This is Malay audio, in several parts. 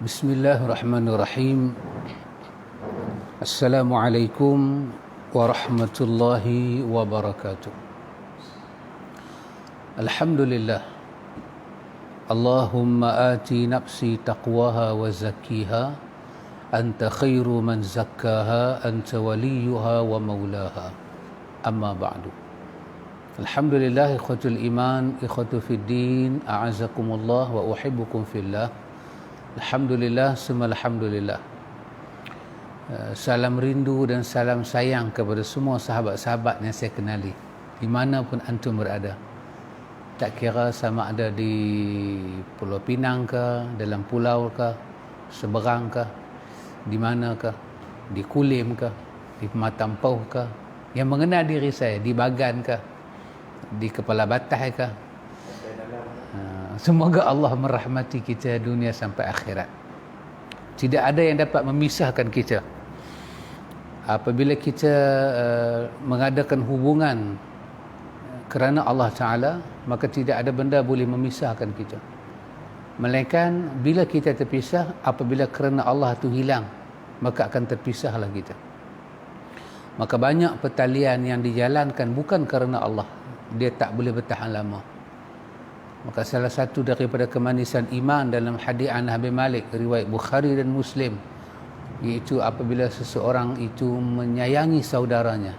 Bismillahirrahmanirrahim. Assalamualaikum warahmatullahi wabarakatuh. Alhamdulillah. Allahumma ati nafsi taqwaha wa zakkiha anta khairu man zakkaha anta waliyuha wa maulaha. Amma ba'du. Alhamdulillah, ikhwatul iman, ikhwatu fid din, a'azakumullah wa uhibbukum fillah. Alhamdulillah, semua alhamdulillah. Salam rindu dan salam sayang kepada semua sahabat-sahabat yang saya kenali, di mana pun antum berada. Tak kira sama ada di Pulau Pinang ke, dalam pulau ke, seberang ke, di mana ke, di Kulim ke, di Matampau ke, yang mengenal diri saya, di Bagan ke, di Kepala Batai ke. Semoga Allah merahmati kita dunia sampai akhirat. Tidak ada yang dapat memisahkan kita. Apabila kita mengadakan hubungan kerana Allah Ta'ala, maka tidak ada benda boleh memisahkan kita. Melainkan bila kita terpisah, apabila kerana Allah itu hilang, maka akan terpisahlah kita. Maka banyak pertalian yang dijalankan bukan kerana Allah, dia tak boleh bertahan lama. Maka salah satu daripada kemanisan iman dalam hadis Anas bin Malik riwayat Bukhari dan Muslim, iaitu apabila seseorang itu menyayangi saudaranya,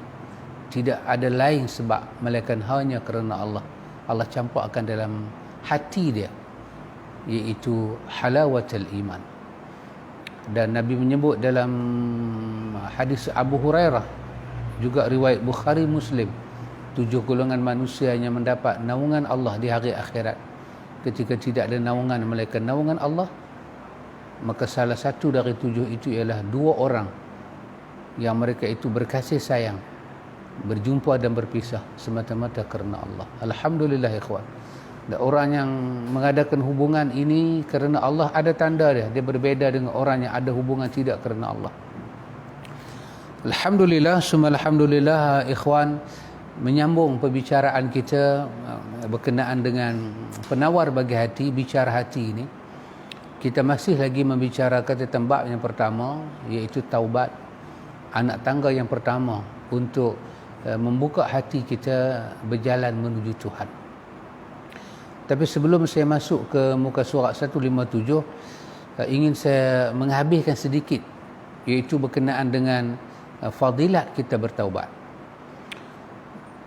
tidak ada lain sebab melainkan hanya kerana Allah. Allah campurkan dalam hati dia, iaitu halawatul iman. Dan Nabi menyebut dalam hadis Abu Hurairah, juga riwayat Bukhari Muslim, 7 golongan manusia yang mendapat naungan Allah di hari akhirat. Ketika tidak ada naungan melainkan naungan Allah, maka salah satu dari 7 itu ialah 2 orang yang mereka itu berkasih sayang, berjumpa dan berpisah semata-mata kerana Allah. Alhamdulillah ikhwan. Dan orang yang mengadakan hubungan ini kerana Allah ada tanda dia. Dia berbeza dengan orang yang ada hubungan tidak kerana Allah. Alhamdulillah, summa alhamdulillah ikhwan. Menyambung perbicaraan kita berkenaan dengan penawar bagi hati, bicara hati ini, kita masih lagi membicarakan tentang bab yang pertama, iaitu taubat, anak tangga yang pertama untuk membuka hati kita berjalan menuju Tuhan. Tapi sebelum saya masuk ke muka surat 157, ingin saya menghabiskan sedikit, iaitu berkenaan dengan fadilat kita bertaubat.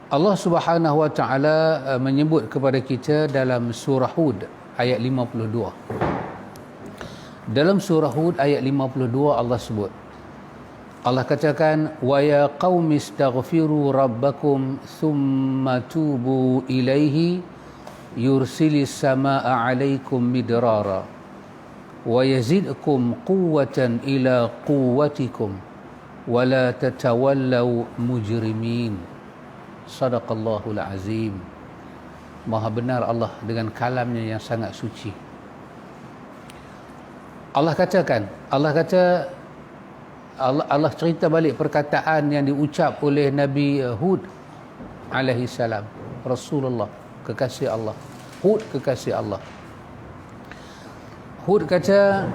Allah Subhanahu wa taala menyebut kepada kita dalam surah Hud ayat 52. Dalam surah Hud ayat 52 Allah sebut, Allah katakan, wa ya qaumi astaghfiru rabbakum thumma tubu ilaihi yursilis samaa'a 'alaikum midrara wa yazidkum quwwatan ila quwwatikum wa la tatawallaw mujrimin. Sadaqallahul azim. Maha benar Allah dengan kalamnya yang sangat suci. Allah kata Allah cerita balik perkataan yang diucap oleh Nabi Hud alaihi salam, Rasulullah kekasih Allah. Hud kekasih Allah. Hud kata,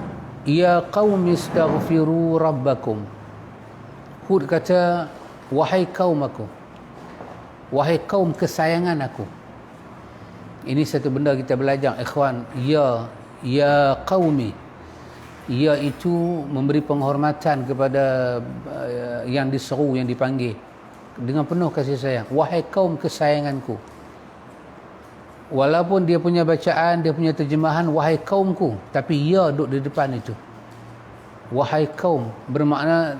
ya qaumi astaghfiru rabbakum. Hud kata, wahai kaum aku, wahai kaum kesayangan aku. Ini satu benda kita belajar ikhwan. Ya qaumi, ya itu memberi penghormatan kepada yang diseru, yang dipanggil dengan penuh kasih sayang. Wahai kaum kesayanganku. Walaupun dia punya bacaan, dia punya terjemahan wahai kaumku, tapi ya duduk di depan itu. Wahai kaum bermakna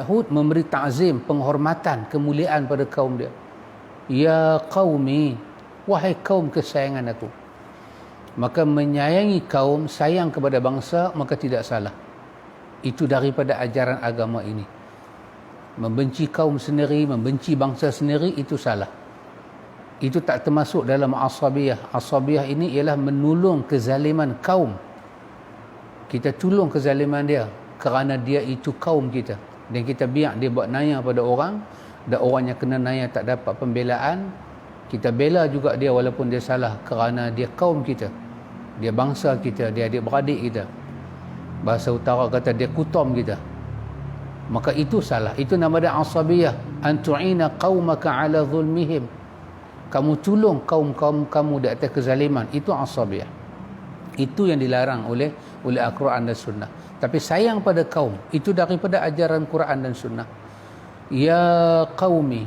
Hud memberi ta'zim, penghormatan, kemuliaan pada kaum dia. Ya qaumi, wahai kaum kesayangan aku. Maka menyayangi kaum, sayang kepada bangsa, maka tidak salah. Itu daripada ajaran agama ini. Membenci kaum sendiri, membenci bangsa sendiri, itu salah. Itu tak termasuk dalam asabiyah. Asabiyah ini ialah menolong kezaliman kaum. Kita tolong kezaliman dia kerana dia itu kaum kita. Dan kita biar dia buat naya pada orang, dan orang yang kena naya tak dapat pembelaan, kita bela juga dia walaupun dia salah kerana dia kaum kita, dia bangsa kita, dia adik-beradik kita. Bahasa utara kata dia kutom kita. Maka itu salah. Itu nama dia asabiyah. Antu'ina qaumaka ala zulmihim. Kamu tolong kaum-kaum kamu di atas kezaliman. Itu asabiyah. Itu yang dilarang oleh Al-Quran dan Sunnah. Tapi sayang pada kaum, itu daripada ajaran Quran dan Sunnah. Ya qaumi,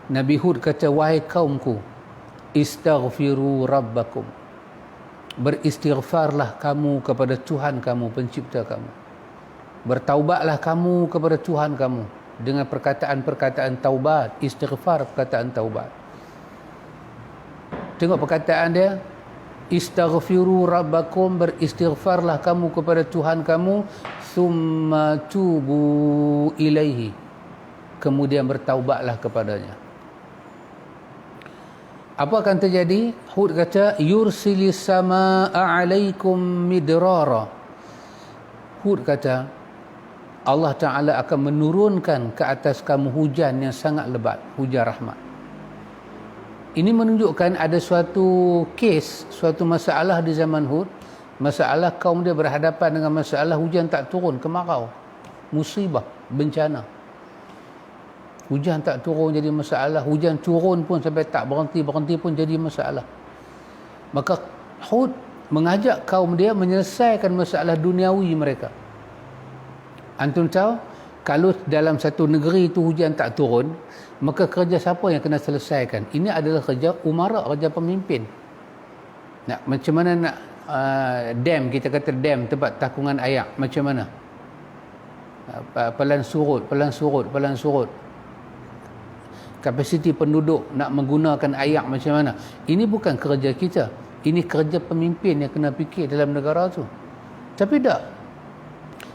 Nabi Hud kata, wahai kaumku, istaghfiru rabbakum. Beristighfarlah kamu kepada Tuhan kamu, pencipta kamu. Bertaubatlah kamu kepada Tuhan kamu dengan perkataan-perkataan taubat, istighfar, perkataan taubat. Tengok perkataan dia, istaghfiru rabbakum, beristighfarlah kamu kepada Tuhan kamu, thumma tubu ilaihi, kemudian bertaubatlah kepadanya. Apa akan terjadi? Hud kata, yursilis samaa'a alaikum midrara. Hud kata, Allah Ta'ala akan menurunkan ke atas kamu hujan yang sangat lebat, hujan rahmat. Ini menunjukkan ada suatu kes, suatu masalah di zaman Hud. Masalah kaum dia berhadapan dengan masalah hujan tak turun, kemarau, musibah, bencana. Hujan tak turun jadi masalah, hujan turun pun sampai tak berhenti pun jadi masalah. Maka Hud mengajak kaum dia menyelesaikan masalah duniawi mereka. Antum tahu, kalau dalam satu negeri itu hujan tak turun, maka kerja siapa yang kena selesaikan? Ini adalah kerja umara, kerja pemimpin. Macam mana nak dam, kita kata dam, tempat takungan air, macam mana? Pelan surut. Kapasiti penduduk nak menggunakan air macam mana? Ini bukan kerja kita. Ini kerja pemimpin yang kena fikir dalam negara tu. Tapi tak.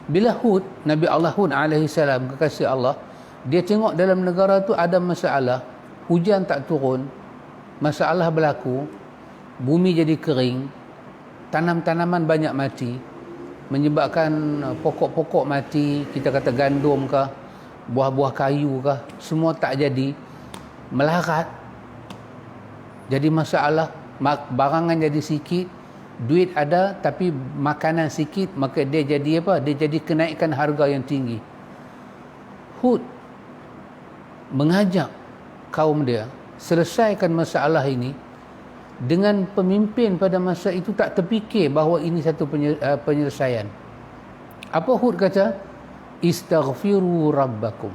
Bila Hud, Nabi Allah Hud alaihi salam, kekasih Allah, dia tengok dalam negara tu ada masalah, hujan tak turun, masalah berlaku, bumi jadi kering, tanam-tanaman banyak mati, menyebabkan pokok-pokok mati, kita kata gandum kah, buah-buah kayu kah, semua tak jadi, melarat, jadi masalah, barangan jadi sikit, duit ada tapi makanan sikit, maka dia jadi apa? Dia jadi kenaikan harga yang tinggi. Hud mengajak kaum dia selesaikan masalah ini dengan pemimpin pada masa itu tak terfikir bahawa ini satu penyelesaian. Apa Hud kata? Istaghfiru rabbakum.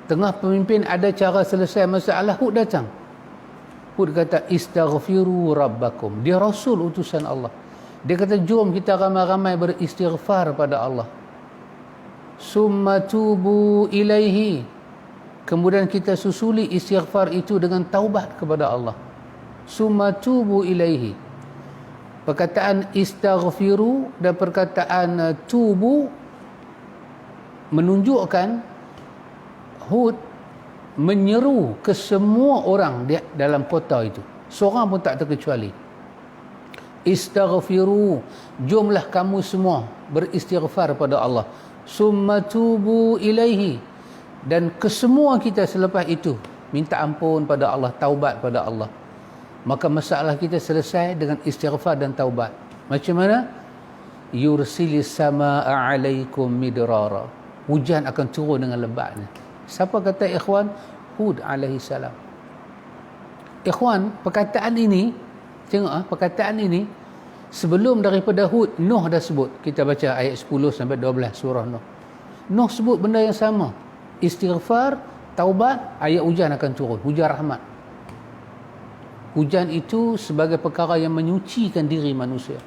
Tengah pemimpin ada cara selesai masalah, Hud datang. Hud kata, istaghfiru rabbakum. Dia Rasul utusan Allah. Dia kata, jom kita ramai-ramai beristighfar pada Allah. Summa tubu ilaihi. Kemudian kita susuli istighfar itu dengan taubat kepada Allah. Summa tubu ilaihi. Perkataan istaghfiru dan perkataan tubu menunjukkan Hud menyeru ke semua orang dalam kota itu. Seorang pun tak terkecuali. Istaghfiru, jomlah kamu semua beristighfar pada Allah. Summa tubu ilaihi, dan kesemua kita selepas itu minta ampun pada Allah, taubat pada Allah. Maka masalah kita selesai dengan istighfar dan taubat. Macam mana? Yursilis samaa'a alaikum midrara. Hujan akan turun dengan lebatnya. Siapa kata ikhwan? Hud alaihi salam. Ikhwan, perkataan ini, tengok perkataan ini sebelum daripada Hud, Nuh dah sebut. Kita baca ayat 10 sampai 12 surah Nuh. Nuh sebut benda yang sama. Istighfar, taubat, ayat hujan akan turun, hujan rahmat. Hujan itu sebagai perkara yang menyucikan diri manusia.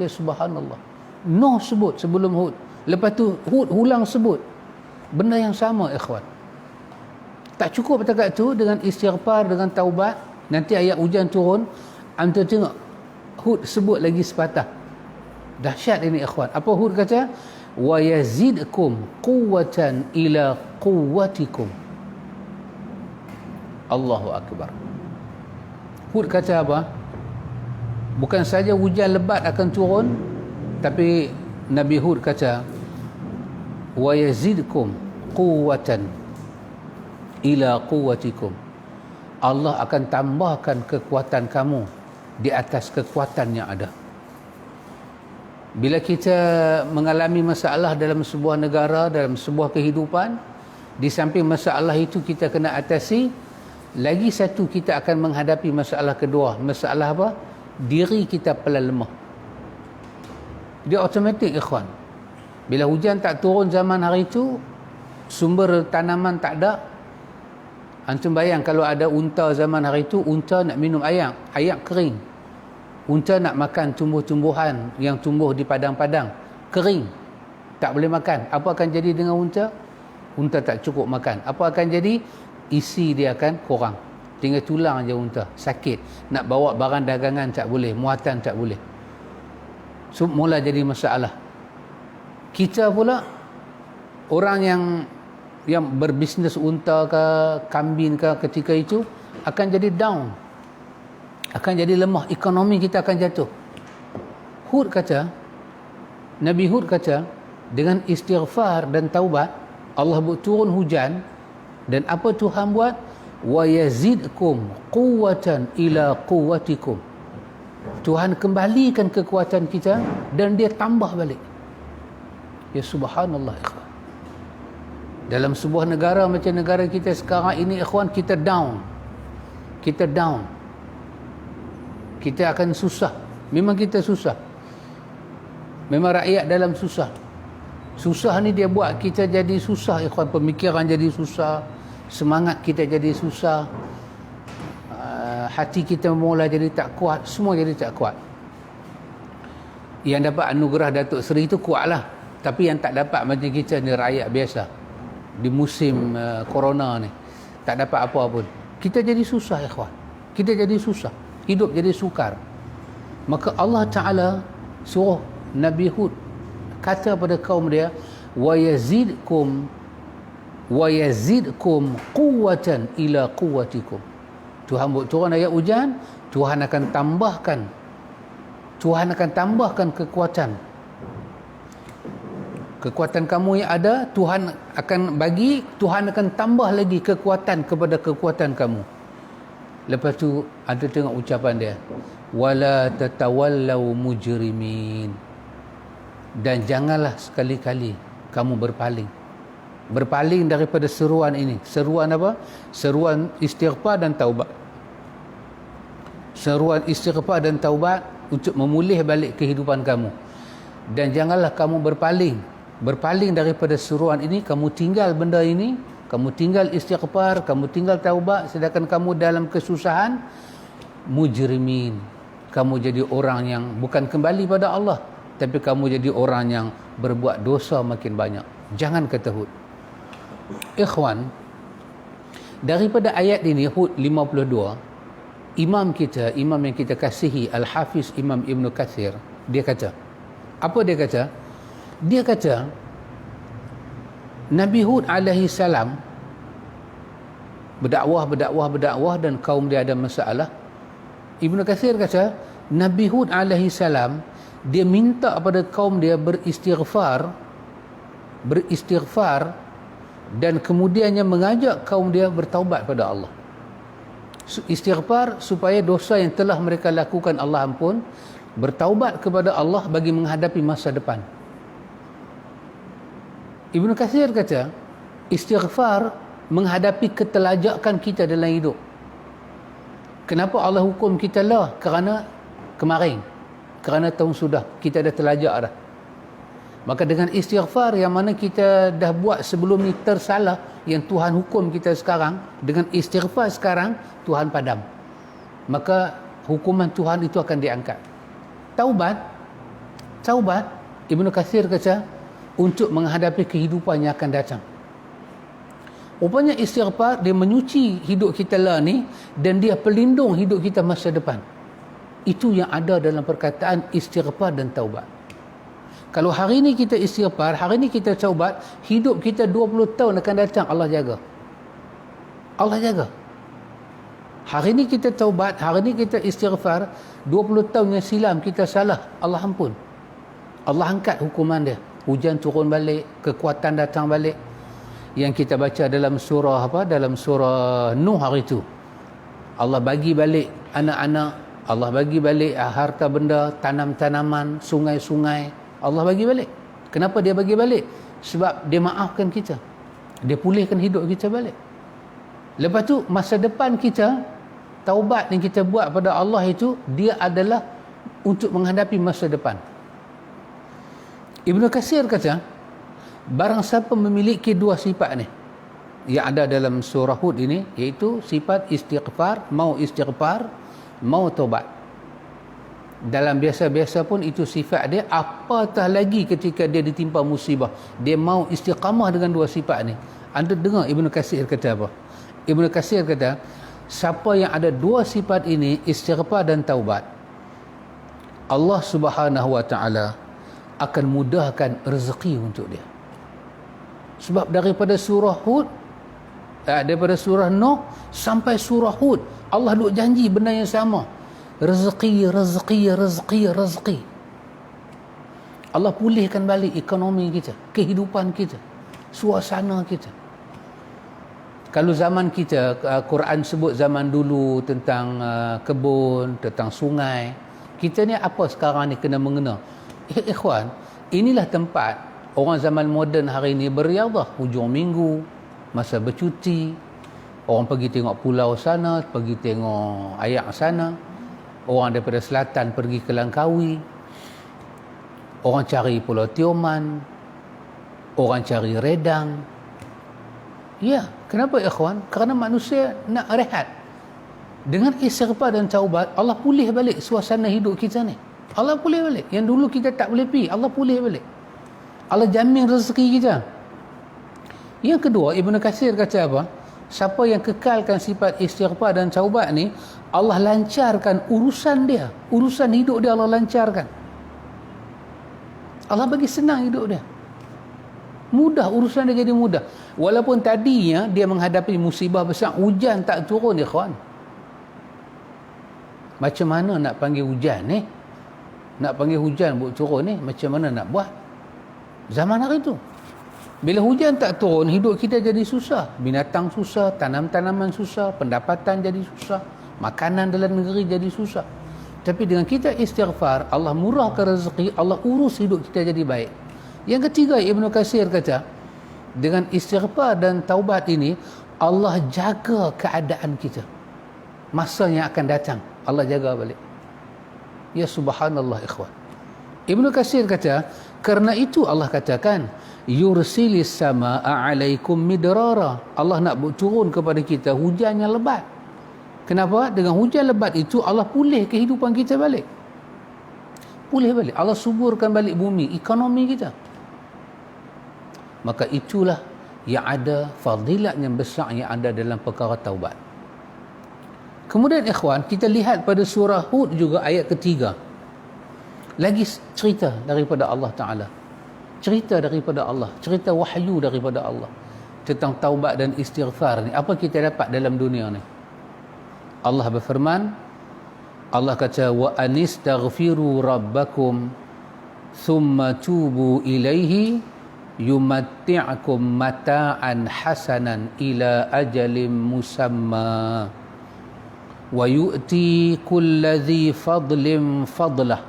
Ya subhanallah. Nuh sebut sebelum Hud. Lepas tu Hud ulang sebut benda yang sama, ikhwan. Tak cukup setakat tu dengan istighfar, dengan taubat, nanti ayat hujan turun, anda tengok Hud sebut lagi sepatah. Dahsyat ini, ikhwan. Apa Hud kata? Wa yazidkum quwwatan ila quwwatikum. Allahu akbar. Hud kata apa? Bukan saja hujan lebat akan turun, tapi Nabi Hud kata wa yazidkum quwwatan ila quwwatikum. Allah akan tambahkan kekuatan kamu di atas kekuatan yang ada. Bila kita mengalami masalah dalam sebuah negara, dalam sebuah kehidupan, di samping masalah itu kita kena atasi, lagi satu kita akan menghadapi masalah kedua. Masalah apa? Diri kita pelan lemah. Dia automatik, ikhwan. Bila hujan tak turun zaman hari itu, sumber tanaman tak ada. Antum bayang kalau ada unta zaman hari itu, unta nak minum air kering. Unta nak makan tumbuh-tumbuhan yang tumbuh di padang-padang, kering, tak boleh makan. Apa akan jadi dengan unta? Unta tak cukup makan. Apa akan jadi? Isi dia akan kurang. Tinggal tulang je unta, sakit. Nak bawa barang dagangan tak boleh, muatan tak boleh. So, mula jadi masalah. Kita pula, orang yang berbisnes unta ke, kambing ke ketika itu, akan jadi down. Akan jadi lemah, ekonomi kita akan jatuh. Nabi Hud kata, dengan istighfar dan taubat, Allah buat turun hujan, dan apa Tuhan buat? Wa yazidkum quwwatan ila quwwatikum. Tuhan kembalikan kekuatan kita dan dia tambah balik. Ya subhanallah, ikhwan. Dalam sebuah negara macam negara kita sekarang ini, ikhwan, kita down. Kita akan susah. Memang kita susah. Memang rakyat dalam susah. Susah ni dia buat kita jadi susah, ikhwan. Pemikiran jadi susah, semangat kita jadi susah, hati kita mula jadi tak kuat, semua jadi tak kuat. Yang dapat anugerah Datuk Seri itu kuatlah, tapi yang tak dapat macam kita ni, rakyat biasa, di musim corona ni, tak dapat apa pun, kita jadi susah, ikhwan. Kita jadi susah, hidup jadi sukar. Maka Allah Ta'ala suruh Nabi Hud kata pada kaum dia, wa yazidkum quwwatan ila quwwatikum. Tuhan buat turun ayat hujan, Tuhan akan tambahkan kekuatan kamu yang ada, Tuhan akan bagi, Tuhan akan tambah lagi kekuatan kepada kekuatan kamu. Lepas tu ada tengok ucapan dia, wala tatawallau mujrimin, dan janganlah sekali-kali kamu berpaling daripada seruan ini. Seruan apa? Seruan istighfar dan taubat. Seruan istighfar dan taubat untuk memulih balik kehidupan kamu. Dan janganlah kamu berpaling daripada seruan ini. Kamu tinggal benda ini, kamu tinggal istighfar, kamu tinggal taubat, sedangkan kamu dalam kesusahan, mujrimin. Kamu jadi orang yang bukan kembali pada Allah, tapi kamu jadi orang yang berbuat dosa makin banyak. Jangan kata Hud. Ikhwan, daripada ayat ini, Hud 52, imam yang kita kasihi, Al-Hafiz Imam Ibn Kathir, dia kata, apa dia kata? Dia kata, Nabi Hud alaihi salam berdakwah dan kaum dia ada masalah. Ibn Kathir kata, Nabi Hud alaihi salam, dia minta pada kaum dia beristighfar dan kemudiannya mengajak kaum dia bertaubat pada Allah. Istighfar supaya dosa yang telah mereka lakukan Allah ampun, bertaubat kepada Allah bagi menghadapi masa depan. Ibn Kathir kata, istighfar menghadapi ketelajakan kita dalam hidup. Kenapa Allah hukum kita lah? Kerana tahun sudah kita dah terlajak dah. Maka dengan istighfar yang mana kita dah buat sebelum ni tersalah, yang Tuhan hukum kita sekarang, dengan istighfar sekarang Tuhan padam, maka hukuman Tuhan itu akan diangkat. Taubat Ibn Kathir kata, untuk menghadapi kehidupan yang akan datang. Rupanya istighfar dia menyuci hidup kita lah ni, dan dia pelindung hidup kita masa depan. Itu yang ada dalam perkataan istighfar dan taubat. Kalau hari ni kita istighfar, hari ni kita taubat, hidup kita 20 tahun akan datang Allah jaga. Hari ni kita taubat, hari ni kita istighfar, 20 tahun yang silam kita salah, Allah ampun. Allah angkat hukuman dia. Hujan turun balik, kekuatan datang balik. Yang kita baca dalam surah dalam surah Nuh hari itu. Allah bagi balik anak-anak, Allah bagi balik harta benda, tanam-tanaman, sungai-sungai. Allah bagi balik. Kenapa dia bagi balik? Sebab dia maafkan kita, dia pulihkan hidup kita balik. Lepas tu masa depan kita, taubat yang kita buat pada Allah itu, dia adalah untuk menghadapi masa depan. Ibnu Katsir kata, barang siapa memiliki dua sifat ni yang ada dalam surah Hud ini, iaitu sifat istighfar, mau taubat. Dalam biasa-biasa pun itu sifat dia, apatah lagi ketika dia ditimpa musibah, dia mau istiqamah dengan dua sifat ni. Anda dengar Ibnu Katsir kata apa? Ibnu Katsir kata, siapa yang ada dua sifat ini, istighfar dan taubat, Allah Subhanahu wa taala akan mudahkan rezeki untuk dia. Sebab daripada surah Hud, daripada surah Nuh sampai surah Hud, Allah duk janji benda yang sama. Rezeki. Allah pulihkan balik ekonomi kita, kehidupan kita, suasana kita. Kalau zaman kita, Quran sebut zaman dulu tentang kebun, tentang sungai. Kita ni apa sekarang ni kena mengena? Ikhwan, inilah tempat orang zaman moden hari ini beriadah. Hujung minggu, masa bercuti, orang pergi tengok pulau sana, pergi tengok ayak sana. Orang daripada selatan pergi ke Langkawi, orang cari Pulau Tioman, orang cari Redang. Ya, kenapa ikhwan? Kerana manusia nak rehat. Dengan istighfar dan taubat, Allah pulih balik suasana hidup kita ni. Allah pulih balik. Yang dulu kita tak boleh pergi, Allah pulih balik. Allah jamin rezeki kita. Yang kedua, Ibnu Katsir kata apa? Siapa yang kekalkan sifat istighfar dan taubat ni, Allah lancarkan urusan dia, urusan hidup dia Allah lancarkan. Allah bagi senang hidup dia, mudah, urusan dia jadi mudah. Walaupun tadinya dia menghadapi musibah besar, hujan tak turun, ikhwan. Macam mana nak panggil hujan ni? Nak panggil hujan buat turun ni, macam mana nak buat? Zaman hari tu, bila hujan tak turun, hidup kita jadi susah. Binatang susah, tanam-tanaman susah, pendapatan jadi susah, makanan dalam negeri jadi susah. Tapi dengan kita istighfar, Allah murahkan rezeki, Allah urus hidup kita jadi baik. Yang ketiga, Ibnu Katsir kata, dengan istighfar dan taubat ini, Allah jaga keadaan kita. Masa yang akan datang, Allah jaga balik. Ya subhanallah ikhwan. Ibnu Katsir kata, kerana itu Allah katakan, yursilis samaa alaikum midrara. Allah nak turun kepada kita hujan yang lebat. Kenapa? Dengan hujan lebat itu Allah pulih kehidupan kita balik. Pulih balik. Allah suburkan balik bumi, ekonomi kita. Maka itulah yang ada fadilat yang besar yang ada dalam perkara taubat. Kemudian ikhwan, kita lihat pada surah Hud juga ayat ketiga. Lagi cerita daripada Allah Ta'ala. Cerita daripada Allah. Cerita wahyu daripada Allah. Tentang taubat dan istighfar ni. Apa kita dapat dalam dunia ni? Allah berfirman, Allah kata, wa anistaghfiru rabbakum thumma tubu ilaihi yumatti'akum mata'an hasanan ila ajalin musamma wa yu'ti kulladhi fadlin fadlah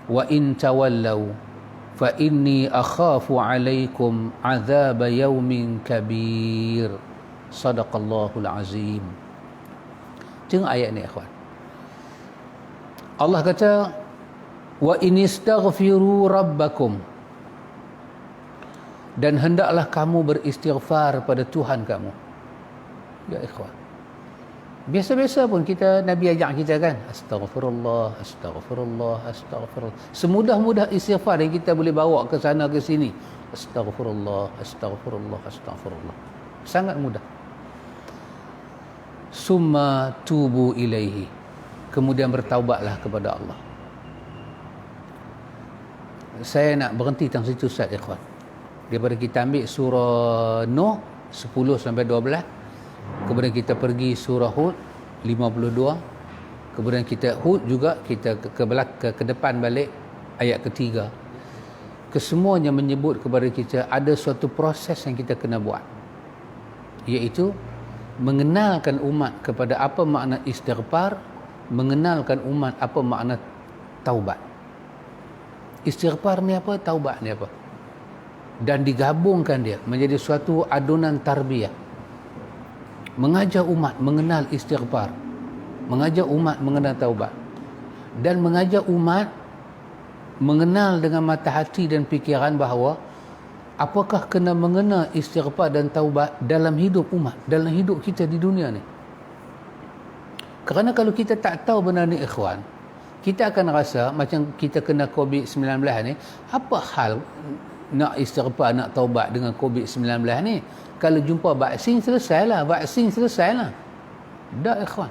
wa in tawallaw fa inni akhafu alaikum azab yaumin kabir. Sadaqallahul azim. Tengok ayat ni ikhwan. Allah kata, wa inistaghfiru rabbakum, dan hendaklah kamu beristighfar pada Tuhan kamu. Ya ikhwan, biasa-biasa pun kita, Nabi ajak kita kan, astaghfirullah, astaghfirullah, astaghfirullah. Semudah-mudah istighfar yang kita boleh bawa ke sana ke sini, astaghfirullah, astaghfirullah, astaghfirullah. Sangat mudah. Summa tubu ilaihi, kemudian bertaubatlah kepada Allah. Saya nak berhenti tang situ Ustaz ikhwan. Daripada kita ambil surah Nuh 10 sampai 12, kemudian kita pergi surah Hud 52, kemudian kita Hud juga kita ke depan balik ayat ketiga. Kesemuanya menyebut kepada kita ada suatu proses yang kita kena buat, iaitu mengenalkan umat kepada apa makna istighfar, mengenalkan umat apa makna taubat. Istighfar ni apa, taubat ni apa. Dan digabungkan dia menjadi suatu adunan tarbiyah. Mengajar umat mengenal istighfar, mengajar umat mengenal taubat, dan mengajar umat mengenal dengan mata hati dan fikiran bahawa apakah kena mengenal istighfar dan taubat dalam hidup umat, dalam hidup kita di dunia ni. Kerana kalau kita tak tahu benda ni ikhwan, kita akan rasa macam kita kena COVID-19 ni, apa hal nak istighfar, nak taubat dengan COVID-19 ni? Kalau jumpa vaksin, selesailah. Vaksin selesailah. Tak ikhwan.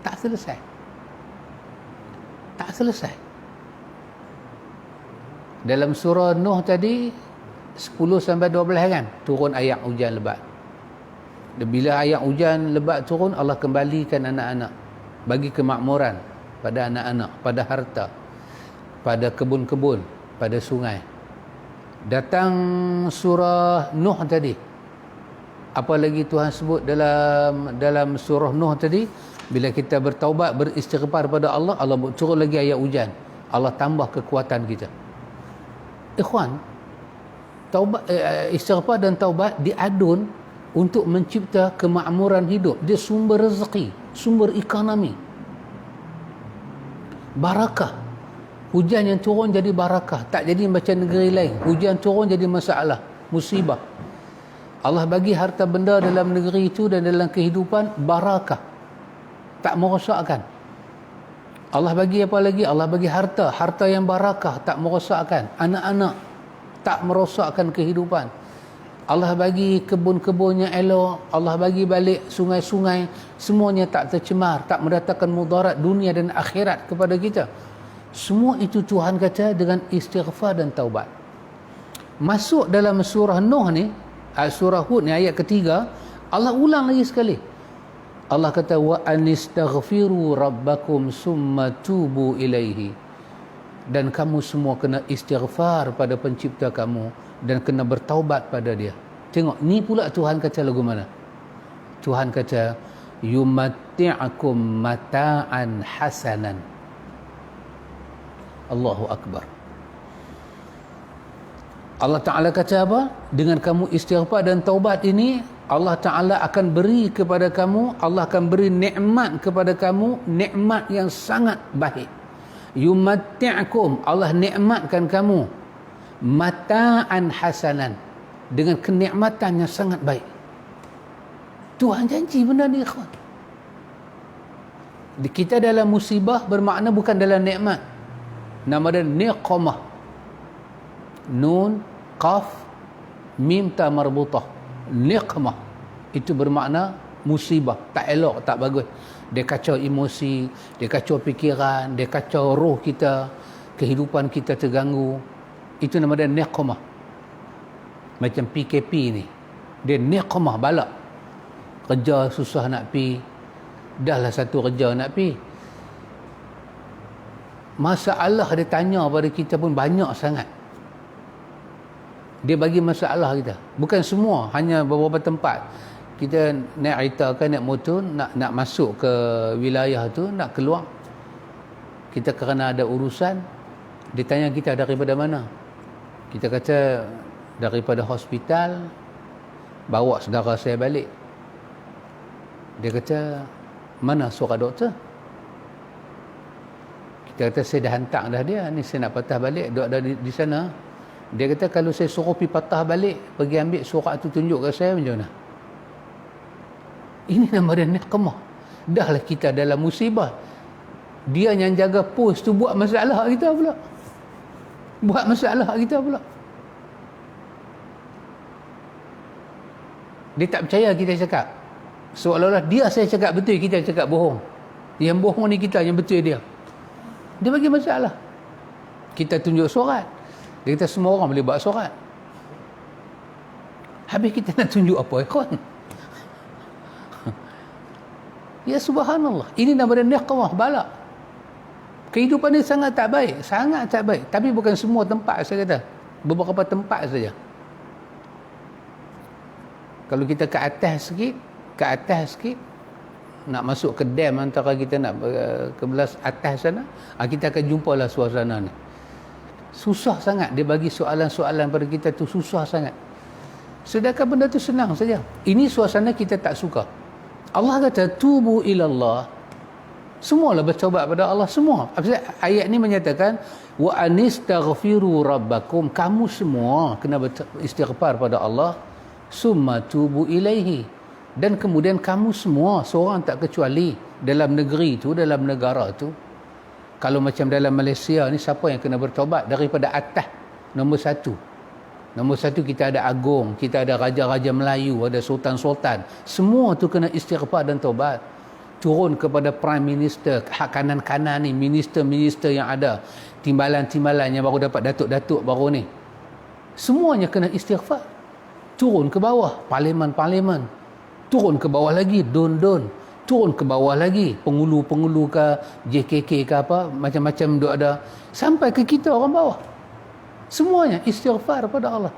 Tak selesai. Tak selesai. Dalam surah Nuh tadi, 10-12 kan, turun ayat hujan lebat. Dan bila ayat hujan lebat turun, Allah kembalikan anak-anak. Bagi kemakmuran pada anak-anak, pada harta, pada kebun-kebun, pada sungai. Datang surah Nuh tadi, apa lagi Tuhan sebut dalam surah Nuh tadi? Bila kita bertaubat, beristighfar pada Allah, Allah turun lagi ayat hujan. Allah tambah kekuatan kita. Ikhwan, taubat, istighfar dan taubat diadun untuk mencipta kemakmuran hidup. Dia sumber rezeki, sumber ekonomi, barakah. Hujan yang turun jadi barakah, tak jadi macam negeri lain. Hujan turun jadi masalah, musibah. Allah bagi harta benda dalam negeri itu dan dalam kehidupan barakah, tak merosakkan. Allah bagi apa lagi? Allah bagi harta yang barakah, tak merosakkan. Anak-anak, tak merosakkan kehidupan. Allah bagi kebun-kebun yang elok, Allah bagi balik sungai-sungai, semuanya tak tercemar, tak mendatangkan mudarat dunia dan akhirat kepada kita. Semua itu Tuhan kata dengan istighfar dan taubat. Masuk dalam surah Nuh ni, surah Hud ni ayat ketiga, Allah ulang lagi sekali. Allah kata wa anistaghfiru rabbakum summa tubu ilaihi. Dan kamu semua kena istighfar pada pencipta kamu dan kena bertaubat pada dia. Tengok, ni pula Tuhan kata lagu mana? Tuhan kata yumatti'akum mata'an hasanan. Allahu Akbar. Allah Ta'ala kata apa? Dengan kamu istighfar dan taubat ini, Allah Ta'ala akan beri kepada kamu, Allah akan beri nikmat kepada kamu, nikmat yang sangat baik. Yumatti'akum, Allah nikmatkan kamu mata'an hasanan, dengan kenikmatan yang sangat baik. Tuhan janji benda ni ikhwan. Kita dalam musibah bermakna bukan dalam nikmat. Nama dia niqamah. Nun, qaf, mim, ta marbutah. Niqamah. Itu bermakna musibah. Tak elok, tak bagus. Dia kacau emosi, dia kacau fikiran, dia kacau roh kita, kehidupan kita terganggu. Itu nama dia niqamah. Macam PKP ni. Dia niqamah, balak. Kerja susah nak pi. Dah lah satu kerja nak pi. Masalah dia tanya pada kita pun banyak sangat. Dia bagi masalah kita. Bukan semua, hanya beberapa tempat. Kita naik kereta ke naik motor, nak masuk ke wilayah tu, nak keluar. Kita kerana ada urusan, dia tanya kita daripada mana. Kita kata daripada hospital, bawa saudara saya balik. Dia kata, mana surat doktor? Kita kata, saya dah hantar dah dia, ni saya nak patah balik, duduk ada di sana. Dia kata, kalau saya suruh pergi patah balik, pergi ambil surat tu tunjuk ke saya, macam mana? Ini nama dia niqamah. Dah lah kita dalam musibah, dia yang jaga pos tu buat masalah kita pula. Buat masalah kita pula. Dia tak percaya kita cakap. Seolah-olah dia saya cakap betul, kita cakap bohong. Yang bohong ni kita, yang betul dia. Dia bagi masalah. Kita tunjuk surat. Dia kata semua orang boleh buat surat. Habis kita nak tunjuk apa ikhwan? Ya subhanallah. Ini nama dia niqamah, balak. Kehidupan ni sangat tak baik. Sangat tak baik. Tapi bukan semua tempat saya kata. Beberapa tempat saja. Kalau kita ke atas sikit, nak masuk ke dam antara kita nak ke belah atas sana, kita akan jumpalah suasana ni. Susah sangat dia bagi soalan-soalan pada kita tu, susah sangat. Sedangkan benda tu senang saja. Ini suasana kita tak suka. Allah kata tubu ilallah. Semualah bertaubat pada Allah semua. Ayat ni menyatakan wa anistaghfiru rabbakum, kamu semua kena beristighfar pada Allah, summa tubu ilaihi, dan kemudian kamu semua seorang tak kecuali dalam negeri tu, dalam negara tu. Kalau macam dalam Malaysia ni, siapa yang kena bertaubat daripada atas? Nombor satu kita ada agung, kita ada raja-raja Melayu, ada sultan-sultan, semua tu kena istighfar dan taubat. Turun kepada prime minister, hak kanan-kanan ni, minister-minister yang ada, timbalan-timbalan yang baru dapat datuk-datuk baru ni, semuanya kena istighfar. Turun ke bawah, parlimen-parlimen, turun ke bawah lagi, don-don, turun ke bawah lagi, pengulu-pengulu ke JKK ke apa, macam-macam duk ada, sampai ke kita orang bawah. Semuanya istighfar pada Allah.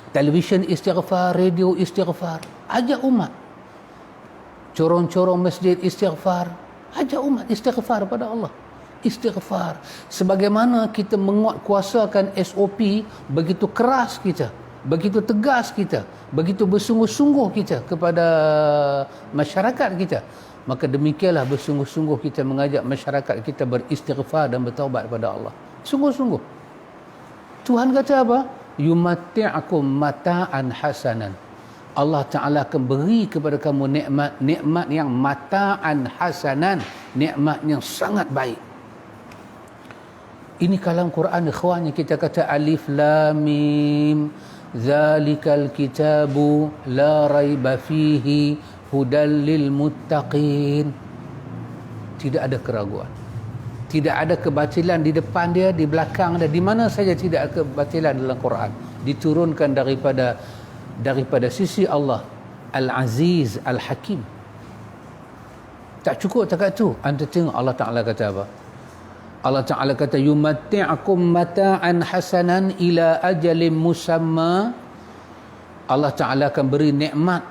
Televisyen istighfar, radio istighfar. Ajak umat. Corong-corong masjid istighfar. Ajak umat istighfar pada Allah. Istighfar. Sebagaimana kita menguatkuasakan SOP, begitu keras kita, begitu tegas kita, begitu bersungguh-sungguh kita kepada masyarakat kita, maka demikianlah bersungguh-sungguh kita mengajak masyarakat kita beristighfar dan bertaubat kepada Allah. Sungguh-sungguh. Tuhan kata apa? Yumatti'akum mata'an hasanan. Allah Ta'ala akan beri kepada kamu nikmat yang mata'an hasanan, nikmat yang sangat baik. Ini kalam Quran, ikhwan, yang kita kata alif lam mim, zalikal kitabu la raiba fihi hudal lil muttaqin. Tidak ada keraguan, tidak ada kebatilan di depan dia, di belakang dia, di mana saja tidak ada kebatilan dalam Quran. Diturunkan daripada sisi Allah Al-Aziz Al-Hakim. Tak cukup takat tu. Anda tengok Allah Ta'ala kata apa? Allah Ta'ala kata yumatti'akum mata'an hasanan ila ajalin musamma. Allah Ta'ala akan beri nikmat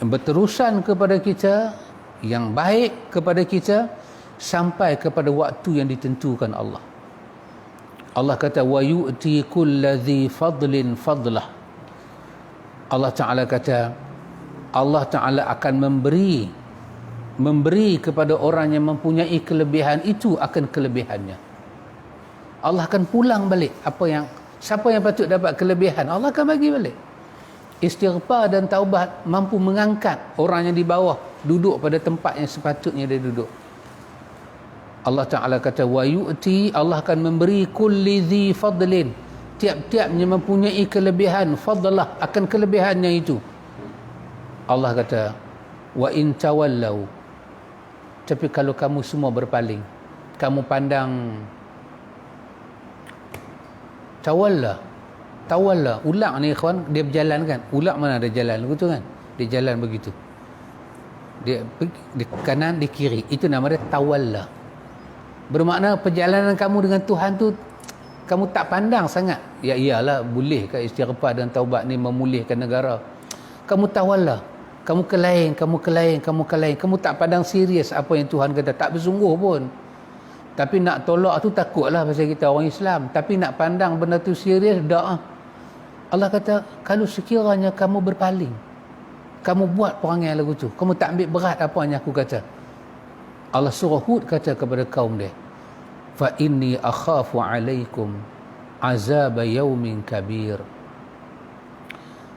yang berterusan kepada kita, yang baik kepada kita, sampai kepada waktu yang ditentukan Allah. Allah kata wa yu'ti kulladzi fadlin fadlah. Allah Ta'ala kata Allah Ta'ala akan memberi kepada orang yang mempunyai kelebihan itu akan kelebihannya. Allah akan pulang balik siapa yang patut dapat kelebihan, Allah akan bagi balik. Istighfar dan taubat mampu mengangkat orang yang di bawah duduk pada tempat yang sepatutnya dia duduk. Allah Ta'ala kata wa yu'ti, Allah akan memberi kulli dzi fadlin, tiap-tiapnya mempunyai kelebihan, fadlah, akan kelebihannya itu. Allah kata wa in tawallau, tapi kalau kamu semua berpaling, kamu pandang, tawalla, ulak ni ikhwan, dia berjalan kan, ulak mana ada jalan begitu kan, dia jalan begitu, dia di kanan di kiri, itu nama dia tawalla. Bermakna perjalanan kamu dengan Tuhan tu kamu tak pandang sangat. Ya iyalah, boleh ke istighfar dan taubat ni memulihkan negara. Kamu tawalla, kamu ke lain, kamu tak pandang serius apa yang Tuhan kata, tak bersungguh pun. Tapi nak tolak tu takutlah pasal kita orang Islam, tapi nak pandang benda tu serius dak. Allah kata kalau sekiranya kamu berpaling, kamu buat perangai lagu tu, kamu tak ambil berat apa yang aku kata. Allah surah Hud kata kepada kaum dia, fa inni akhafu alaikum azab yaumin kabir.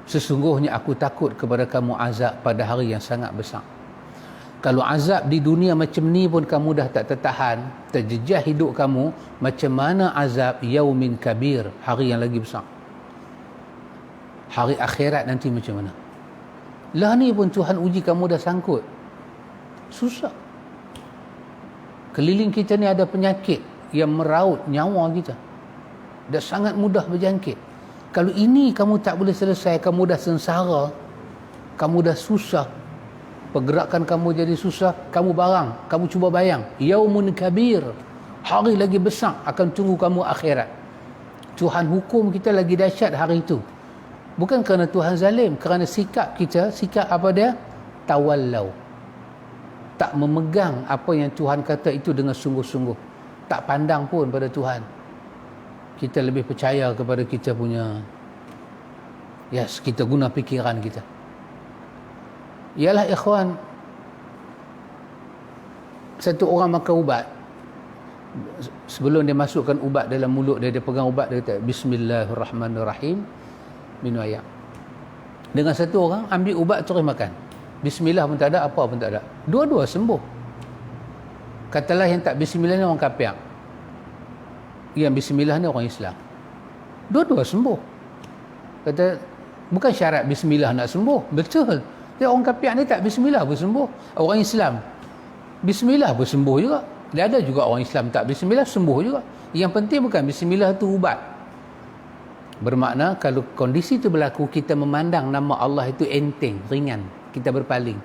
Sesungguhnya aku takut kepada kamu azab pada hari yang sangat besar. Kalau azab di dunia macam ni pun kamu dah tak tertahan, terjejah hidup kamu, macam mana azab yaumin kabir, hari yang lagi besar, hari akhirat nanti macam mana? Lah ni pun Tuhan uji kamu dah sangkut, susah. Keliling kita ni ada penyakit yang meraut nyawa kita, dah sangat mudah berjangkit. Kalau ini kamu tak boleh selesai, kamu dah sengsara, kamu dah susah, pergerakan kamu jadi susah, kamu cuba bayang, yaumun kabir, hari lagi besar akan tunggu kamu akhirat. Tuhan hukum kita lagi dahsyat hari itu. Bukan kerana Tuhan zalim, kerana sikap kita, sikap apa dia? Tawallau. Tak memegang apa yang Tuhan kata itu dengan sungguh-sungguh, tak pandang pun pada Tuhan. kita lebih percaya kepada kita punya, yes, kita guna fikiran kita. Ialah ikhwan, satu orang makan ubat, sebelum dia masukkan ubat dalam mulut dia, dia pegang ubat, dia kata Bismillahirrahmanirrahim, minum air. Dengan satu orang ambil ubat terus makan, Bismillah pun tak ada, apa pun tak ada, dua-dua sembuh. Katalah yang tak Bismillah ni orang kafir, yang Bismillah ni orang Islam, dua-dua sembuh. Kata bukan syarat Bismillah nak sembuh, betul. Dia orang kafir ni tak Bismillah pun sembuh, orang Islam Bismillah pun sembuh juga. Dia ada juga orang Islam tak Bismillah sembuh juga. Yang penting bukan Bismillah tu ubat. Bermakna kalau kondisi itu berlaku, kita memandang nama Allah itu enteng, ringan, kita berpaling.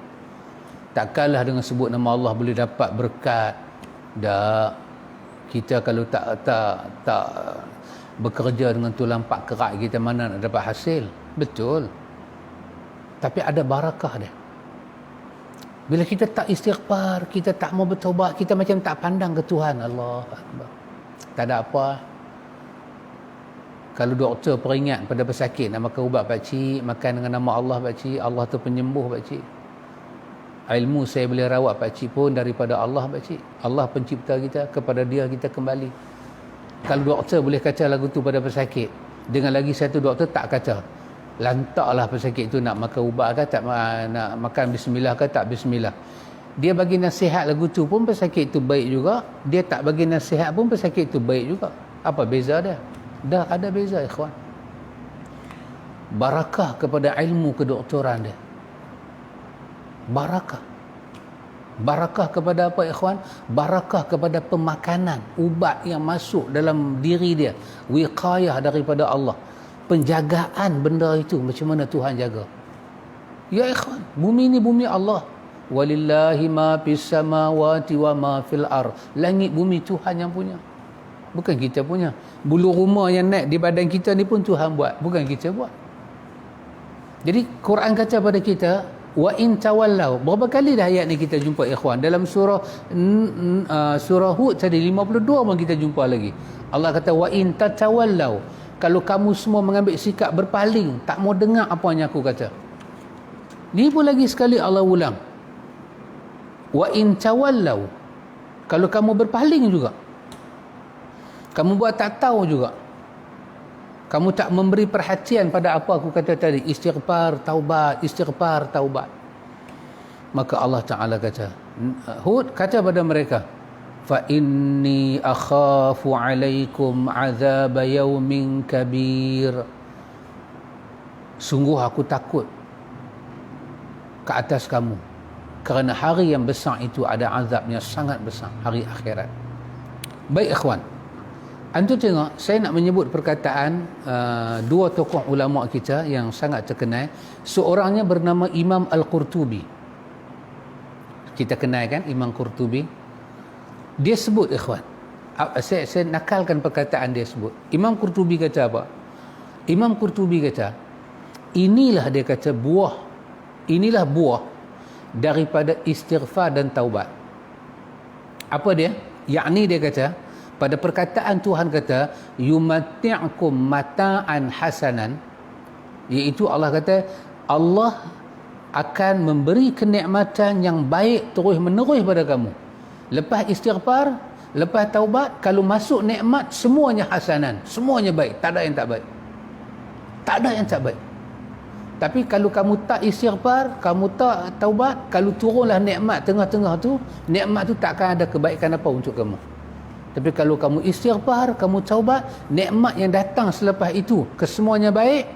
Tak kalah dengan sebut nama Allah boleh dapat berkat. Dah kita kalau tak bekerja dengan tulang pak kerak kita, mana nak dapat hasil? Betul. Tapi ada barakah dia. Bila kita tak istighfar, kita tak mau bertaubat, kita macam tak pandang ke Tuhan. Allah Akbar. Tak ada apa. Kalau doktor peringat pada pesakit nak makan ubat pakcik, makan dengan nama Allah pakcik, Allah tu penyembuh pakcik. Ilmu saya boleh rawat pakcik pun daripada Allah pakcik. Allah pencipta kita, kepada dia kita kembali. Kalau doktor boleh kata lagu tu pada pesakit, dengan lagi satu doktor tak kata, lantaklah pesakit tu nak makan ubat ke tak, nak makan Bismillah ke tak Bismillah. Dia bagi nasihat lagu tu pun pesakit tu baik juga, dia tak bagi nasihat pun pesakit tu baik juga. Apa beza dia? Dah ada beza ikhwan. Barakah kepada ilmu kedoktoran dia. Barakah kepada apa ikhwan? Barakah kepada pemakanan ubat yang masuk dalam diri dia, wiqayah daripada Allah, penjagaan benda itu macam mana Tuhan jaga. Ya ikhwan, bumi ni bumi Allah. Walillahi ma fis samawati wa ma fil ard. Langit bumi Tuhan yang punya, bukan kita punya. Bulu rumah yang naik di badan kita ni pun Tuhan buat, bukan kita buat. Jadi Quran kata pada kita, wa in tawallau. Berapa kali dah ayat ni kita jumpa ikhwan? Dalam surah Hud tadi 52 pun kita jumpa lagi. Allah kata wa in tatawallau, kalau kamu semua mengambil sikap berpaling, tak mau dengar apa yang aku kata. Ni pun lagi sekali Allah ulang. Wa in tawallau, kalau kamu berpaling juga, kamu buat tak tahu juga, kamu tak memberi perhatian pada apa aku kata tadi, istighfar, taubat, istighfar, taubat, maka Allah Ta'ala kata, Hud kata pada mereka, fa inni akhafu alaikum azab yaumin kabir, sungguh aku takut ke atas kamu kerana hari yang besar itu ada azabnya sangat besar, hari akhirat. Baik ikhwan, antum tengok, saya nak menyebut perkataan dua tokoh ulama kita yang sangat terkenal. Seorangnya bernama Imam Al-Qurtubi. Kita kenal kan Imam Qurtubi? Dia sebut ikhwan, saya nakalkan perkataan dia sebut. Imam Qurtubi kata apa? Imam Qurtubi kata, inilah dia kata buah, inilah buah daripada istighfar dan taubat. Apa dia? Yakni dia kata, pada perkataan Tuhan kata yumatti'kum mata'an hasanan, iaitu Allah kata Allah akan memberi kenikmatan yang baik terus menerus pada kamu. Lepas istighfar, lepas taubat, kalau masuk nikmat semuanya hasanan, semuanya baik, tak ada yang tak baik, tak ada yang tak baik. Tapi kalau kamu tak istighfar, kamu tak taubat, kalau turunlah nikmat tengah-tengah tu, nikmat tu takkan ada kebaikan apa untuk kamu. Tapi kalau kamu istighfar, kamu taubat, nikmat yang datang selepas itu kesemuanya baik.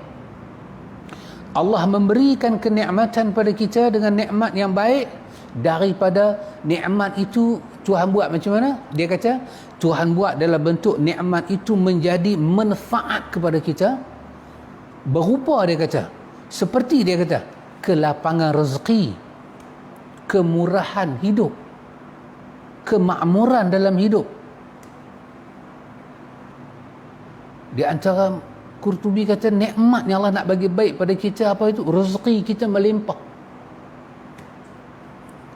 Allah memberikan kenikmatan pada kita dengan nikmat yang baik. Daripada nikmat itu Tuhan buat macam mana? Dia kata Tuhan buat dalam bentuk nikmat itu menjadi manfaat kepada kita, berupa dia kata, seperti dia kata kelapangan rezeki, kemurahan hidup, kemakmuran dalam hidup. Di antara Qurtubi kata nikmat yang Allah nak bagi baik pada kita apa itu? Rezeki kita melimpah,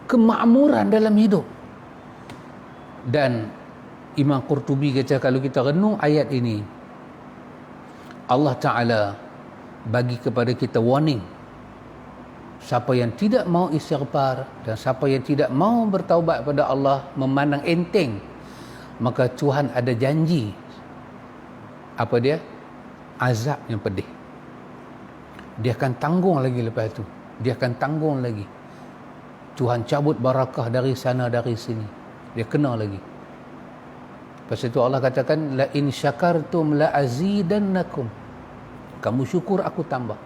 kemakmuran dalam hidup. Dan Imam Qurtubi kata kalau kita renung ayat ini, Allah Ta'ala bagi kepada kita warning. Siapa yang tidak mau istighfar dan siapa yang tidak mau bertaubat pada Allah, memandang enteng, maka Tuhan ada janji. Apa dia? Azab yang pedih. Dia akan tanggung lagi lepas itu. Dia akan tanggung lagi. Tuhan cabut barakah dari sana dari sini. Dia kena lagi. Lepas itu Allah katakan, la in syakartum la azidannakum. Kamu syukur aku tambah.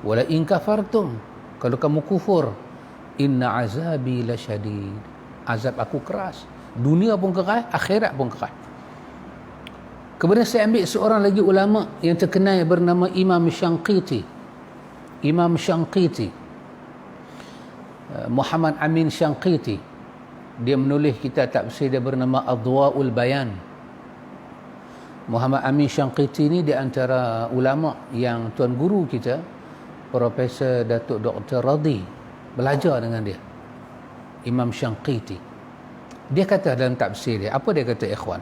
Wa la in kafartum, kalau kamu kufur, inna azabi lasyadid. Azab aku keras. Dunia pun keras, akhirat pun keras. Kemudian saya ambil seorang lagi ulama yang terkenal bernama Imam Syanqiti. Imam Syanqiti, Muhammad Amin Syanqiti. Dia menulis kitab tafsir dia bernama Adwa'ul Bayan. Muhammad Amin Syanqiti ni di antara ulama yang tuan guru kita, Profesor Datuk Dr. Radhi, belajar dengan dia. Imam Syanqiti. Dia kata dalam tafsir dia, apa dia kata ikhwan?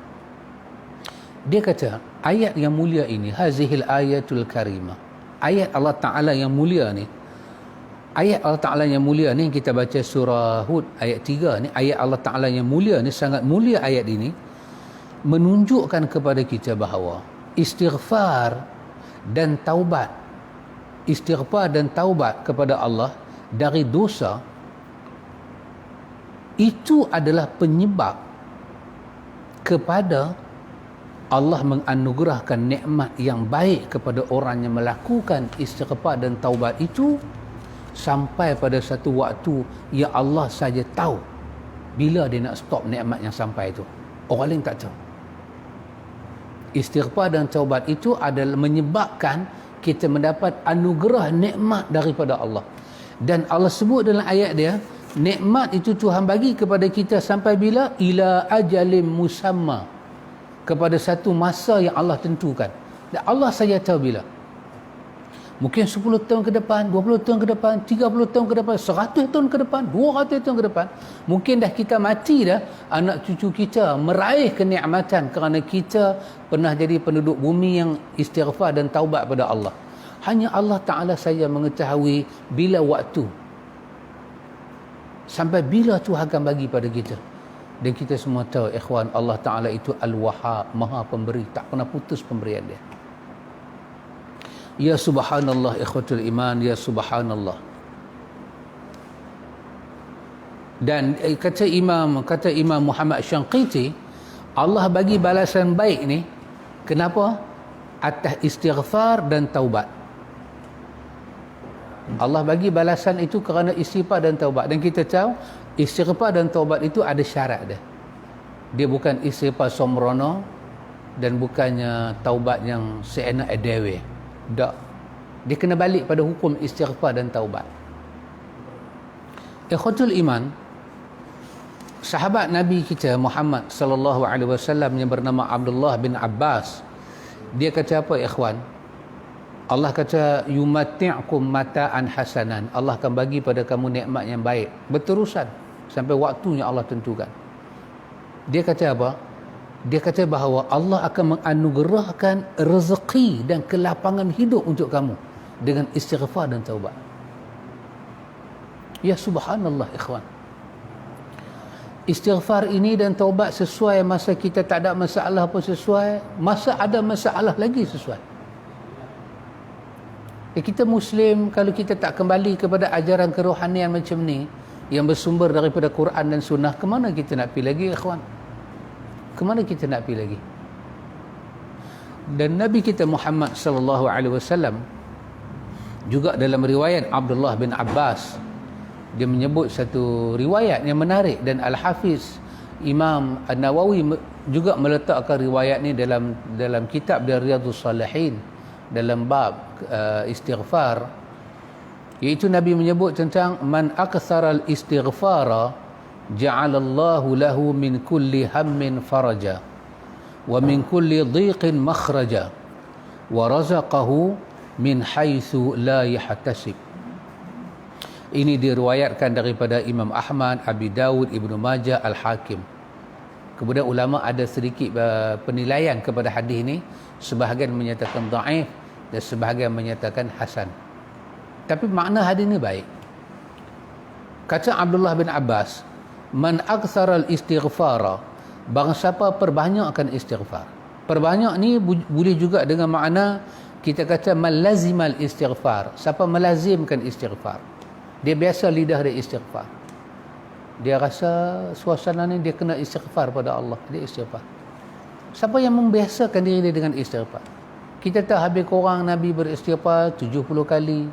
Dia kata, ayat yang mulia ini, hazihil ayatul karimah. Ayat Allah Ta'ala yang mulia ni, ayat Allah Ta'ala yang mulia ni, kita baca surah Hud ayat 3 ni, ayat Allah Ta'ala yang mulia ni, sangat mulia ayat ini, menunjukkan kepada kita bahawa istighfar dan taubat, istighfar dan taubat kepada Allah dari dosa, itu adalah penyebab kepada Allah menganugerahkan nikmat yang baik kepada orang yang melakukan istighfar dan taubat itu, sampai pada satu waktu yang Allah saja tahu bila dia nak stop nikmat yang sampai itu. Orang lain tak tahu. Istighfar dan taubat itu adalah menyebabkan kita mendapat anugerah nikmat daripada Allah. Dan Allah sebut dalam ayat dia, nikmat itu Tuhan bagi kepada kita sampai bila? Ila ajalim musamma, kepada satu masa yang Allah tentukan. Dan Allah saja tahu bila. Mungkin 10 tahun ke depan, 20 tahun ke depan, 30 tahun ke depan, 100 tahun ke depan, 200 tahun ke depan. Mungkin dah kita mati dah, anak cucu kita meraih kenikmatan kerana kita pernah jadi penduduk bumi yang istighfar dan taubat pada Allah. Hanya Allah Ta'ala saja mengetahui bila waktu, sampai bila Tuhan akan bagi pada kita. Dan kita semua tahu, ikhwan, Allah Ta'ala itu Al-Wahhab, Maha Pemberi, tak pernah putus pemberian dia. Ya subhanallah ikhwatul iman, ya subhanallah. Dan kata Imam Muhammad Syanqiti, Allah bagi balasan baik ni, kenapa? Atas istighfar dan taubat. Allah bagi balasan itu kerana istighfar dan taubat. Dan kita tahu istighfar dan taubat itu ada syarat dia. Dia bukan istighfar somrono dan bukannya taubat yang seenak edewe. Tak. Dia kena balik pada hukum istighfar dan taubat. Ikhwatul iman, sahabat Nabi kita Muhammad sallallahu alaihi wasallam yang bernama Abdullah bin Abbas, dia kata apa ikhwan? Allah kata yumatti'kum mata'an hasanan. Allah akan bagi pada kamu nikmat yang baik berterusan sampai waktunya Allah tentukan. Dia kata apa? Dia kata bahawa Allah akan menganugerahkan rezeki dan kelapangan hidup untuk kamu dengan istighfar dan taubat. Ya subhanallah ikhwan. Istighfar ini dan taubat sesuai masa kita tak ada masalah pun sesuai, masa ada masalah lagi sesuai. Kita Muslim, kalau kita tak kembali kepada ajaran kerohanian macam ni yang bersumber daripada Quran dan Sunnah, ke mana kita nak pergi lagi ikhwan? Ke mana kita nak pergi lagi? Dan Nabi kita Muhammad sallallahu alaihi wasallam juga dalam riwayat Abdullah bin Abbas, dia menyebut satu riwayat yang menarik, dan Al-Hafiz Imam An-Nawawi juga meletakkan riwayat ni dalam kitab dia Riyadhus Salihin dalam bab istighfar, iaitu Nabi menyebut tentang man aktsara al-istighfara ja'alallahu lahu min kulli hammin faraja wa min kulli dhiqin makhraja wa razaqahu min haitsu la yahtasib. Ini diriwayatkan daripada Imam Ahmad, Abi Dawud, Ibnu Majah, Al-Hakim. Kemudian ulama ada sedikit penilaian kepada hadis ini. Sebahagian menyatakan dhaif, dan sebahagian menyatakan hasan. Tapi makna hadis ni baik. Kata Abdullah bin Abbas, man aktsara al-istighfara, barang siapa perbanyakkan istighfar. Perbanyak ni boleh juga dengan makna kita kata malazimal istighfar. Siapa melazimkan istighfar, dia biasa lidah dia istighfar, dia rasa suasana ni dia kena istighfar pada Allah, dia istighfar. Siapa yang membiasakan diri dia dengan istighfar, kita tahu habis korang Nabi beristighfar 70 kali,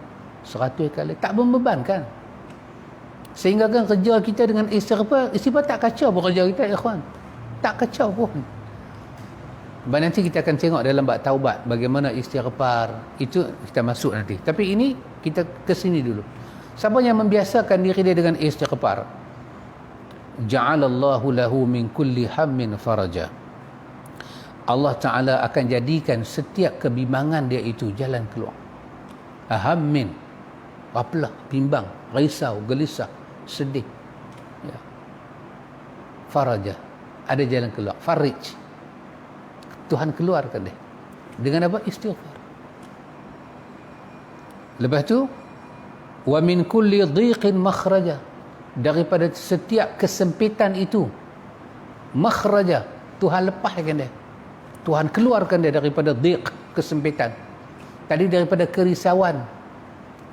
100 kali, tak membebankan. Sehingga kan kerja kita dengan istighfar tak kacau pun kerja kita, ikhwan. Tak kacau pun. Nanti kita akan tengok dalam bab taubat bagaimana istighfar, itu kita masuk nanti. Tapi ini kita ke sini dulu. Siapa yang membiasakan diri dia dengan istighfar, ja'alallahu lahu min kulli hammin faraja. Allah Ta'ala akan jadikan setiap kebimbangan dia itu jalan keluar. Hammin, apalah, bimbang, risau, gelisah, sedih, ya. Faraja, ada jalan keluar. Farij, Tuhan keluarkan dia dengan apa? Istighfar. Lepas tu, wa min kulli dhiqin makhraja, daripada setiap kesempitan itu, makhraja, Tuhan lepaskan dia, Tuhan keluarkan dia daripada dhiq, kesempitan. Tadi daripada kerisauan,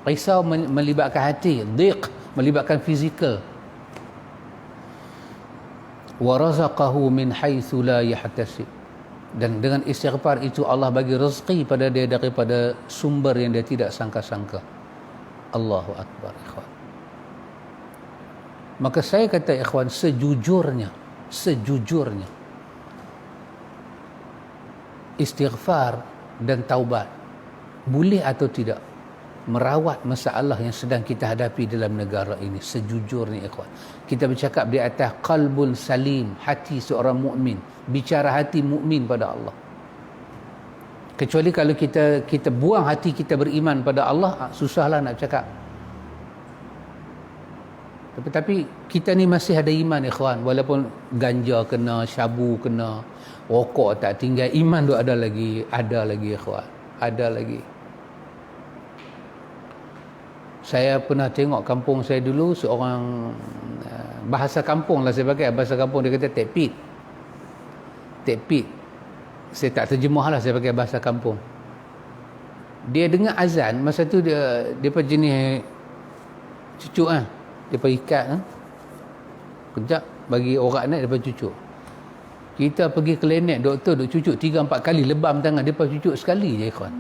risau melibatkan hati, dhiq melibatkan fizikal. Wa razaqahu min haitsu la yahtasib, dan dengan istighfar itu Allah bagi rezeki pada dia daripada sumber yang dia tidak sangka-sangka. Allahu Akbar, ikhwan. Maka saya kata, ikhwan, sejujurnya istighfar dan taubat boleh atau tidak merawat masalah yang sedang kita hadapi dalam negara ini. Sejujurnya, ikhwan, kita bercakap di atas qalbun salim, hati seorang mukmin, bicara hati mukmin pada Allah. Kecuali kalau kita buang hati kita beriman pada Allah, susahlah nak cakap. Tapi kita ni masih ada iman, ikhwan, walaupun ganja kena, syabu kena, rokok tak tinggal, iman tu ada lagi, ikhwan, ada lagi. Saya pernah tengok kampung saya dulu, seorang, bahasa kampung lah saya pakai, bahasa kampung dia kata tekpit. Saya tak terjemah lah, saya pakai bahasa kampung. Dia dengar azan, masa tu dia jenis cucuk lah. Dia ikat kejap, bagi orang naik, dia cucuk. Kita pergi klinik, doktor duk cucuk 3-4 kali, lebam tangan, dia cucuk sekali je, ikhwan.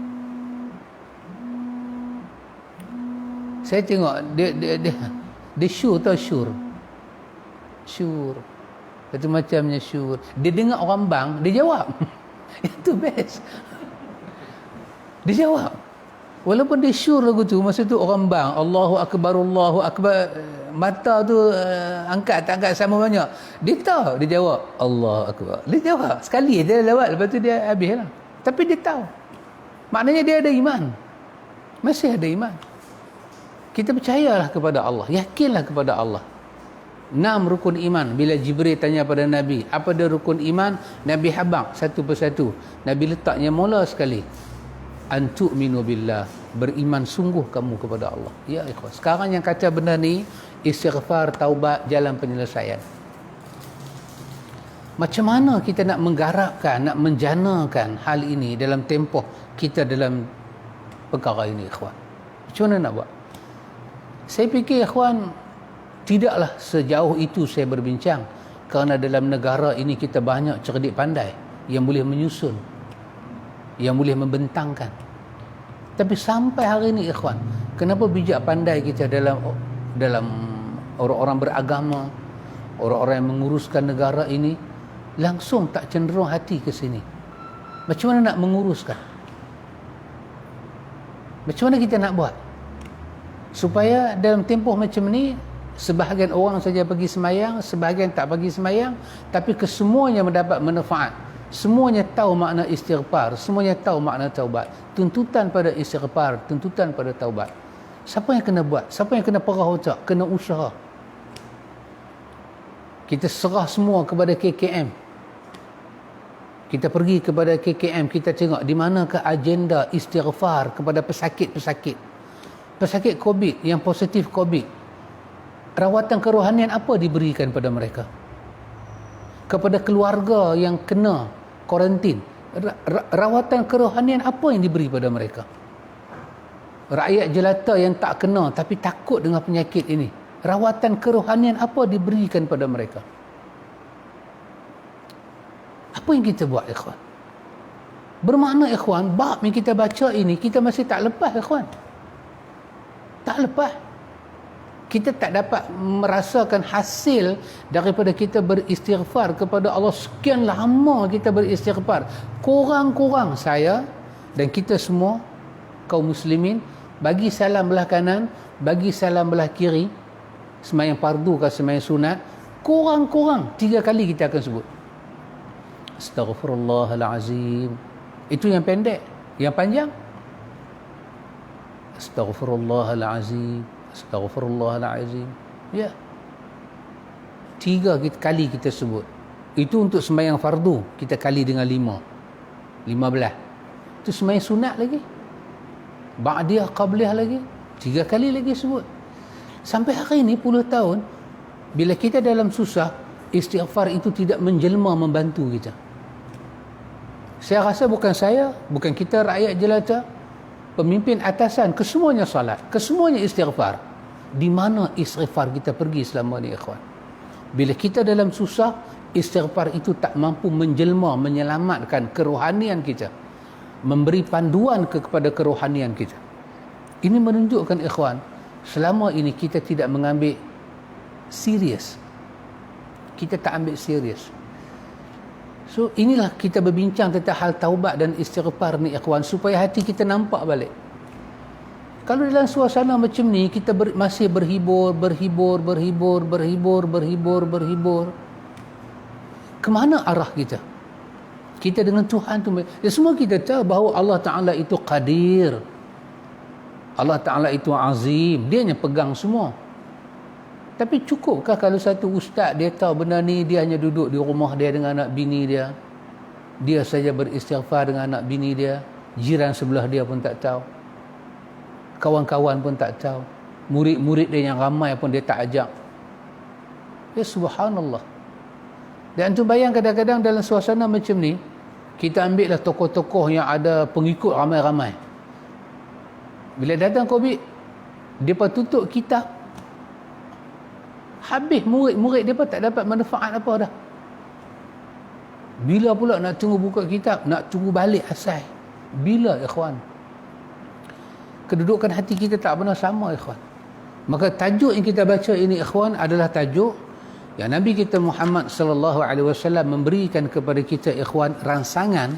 Saya tengok dia sure tau, sure satu macamnya sure. Dia dengar orang bang, dia jawab. Itu best. Dia jawab walaupun dia sure lagu tu. Masa tu orang bang, Allahu Akbar, mata tu angkat tak angkat sama banyak, dia tahu, dia jawab Allahu Akbar, dia jawab sekali dia lewat, lepas tu dia habis lah. Tapi dia tahu, maknanya dia ada iman, masih ada iman. Kita percayalah kepada Allah, yakinlah kepada Allah. 6 rukun iman. Bila Jibril tanya pada Nabi, apa dia rukun iman? Nabi habaq satu persatu. Nabi letaknya mula sekali, antu'minu billah, beriman sungguh kamu kepada Allah. Ya ikhwan, sekarang yang kata benda ni, istighfar, taubat, jalan penyelesaian. Macam mana kita nak menggarapkan, nak menjanakan hal ini dalam tempoh kita dalam perkara ini, ikhwan? Macam mana nak buat? Saya fikir, ikhwan, tidaklah sejauh itu saya berbincang, kerana dalam negara ini kita banyak cerdik pandai yang boleh menyusun, yang boleh membentangkan. Tapi sampai hari ini, ikhwan, kenapa bijak pandai kita dalam orang-orang beragama, orang-orang yang menguruskan negara ini, langsung tak cenderung hati ke sini? Macam mana nak menguruskan? Macam mana kita nak buat supaya dalam tempoh macam ni, sebahagian orang saja pergi semayang, sebahagian tak pergi semayang, tapi kesemuanya mendapat manfaat. Semuanya tahu makna istighfar, semuanya tahu makna taubat. Tuntutan pada istighfar, tuntutan pada taubat. Siapa yang kena buat? Siapa yang kena perah otak? Kena usaha. Kita serah semua kepada KKM. Kita pergi kepada KKM, kita tengok di manakah agenda istighfar kepada pesakit-pesakit. Pesakit COVID, yang positif COVID. Rawatan kerohanian apa diberikan pada mereka? Kepada keluarga yang kena kuarantin, rawatan kerohanian apa yang diberi pada mereka? Rakyat jelata yang tak kena tapi takut dengan penyakit ini, rawatan kerohanian apa diberikan pada mereka? Apa yang kita buat, ikhwan? Bermakna, ikhwan, bab yang kita baca ini kita masih tak lepas, ikhwan. Tak lepas. Kita tak dapat merasakan hasil daripada kita beristighfar kepada Allah. Sekian lama kita beristighfar. Kurang-kurang saya dan kita semua kaum muslimin bagi salam belah kanan, bagi salam belah kiri, sembahyang fardu ke sembahyang sunat, kurang-kurang 3 kali kita akan sebut Astaghfirullahalazim. Itu yang pendek. Yang panjang Astaghfirullahalazim, Astaghfirullahalazim. Ya, 3 kali kita sebut. Itu untuk sembahyang fardu, kita kali dengan 15. Itu sembahyang sunat lagi, ba'diyah, qabliyah lagi, 3 kali lagi sebut. Sampai hari ini puluh tahun, bila kita dalam susah, istighfar itu tidak menjelma membantu kita. Saya rasa bukan saya, bukan kita rakyat jelata, pemimpin atasan, kesemuanya salat, kesemuanya istighfar. Di mana istighfar kita pergi selama ni, ikhwan? Bila kita dalam susah, istighfar itu tak mampu menjelma, menyelamatkan kerohanian kita, memberi panduan kepada kerohanian kita. Ini menunjukkan, ikhwan, selama ini kita tidak mengambil serius. Kita tak ambil serius. So inilah kita berbincang tentang hal taubat dan istighfar ni, ikhwan, supaya hati kita nampak balik. Kalau dalam suasana macam ni kita masih berhibur, kemana arah kita? Kita dengan Tuhan tu, ya, semua kita tahu bahawa Allah Ta'ala itu qadir, Allah Ta'ala itu azim, dia hanya pegang semua. Tapi cukupkah kalau satu ustaz dia tahu benda ni, dia hanya duduk di rumah dia dengan anak bini dia, dia saja beristighfar dengan anak bini dia, jiran sebelah dia pun tak tahu, kawan-kawan pun tak tahu, murid-murid dia yang ramai pun dia tak ajak. Ya subhanallah. Dan antum bayang kadang-kadang dalam suasana macam ni, kita ambil lah tokoh-tokoh yang ada pengikut ramai-ramai. Bila datang COVID, dia pun tutup kitab, habis murid-murid dia pun tak dapat manfaat apa dah. Bila pula nak tunggu buka kitab, nak tunggu balik asal? Bila, ikhwan? Kedudukan hati kita tak pernah sama, ikhwan. Maka tajuk yang kita baca ini, ikhwan, adalah tajuk yang Nabi kita Muhammad sallallahu alaihi wasallam memberikan kepada kita, ikhwan, rangsangan.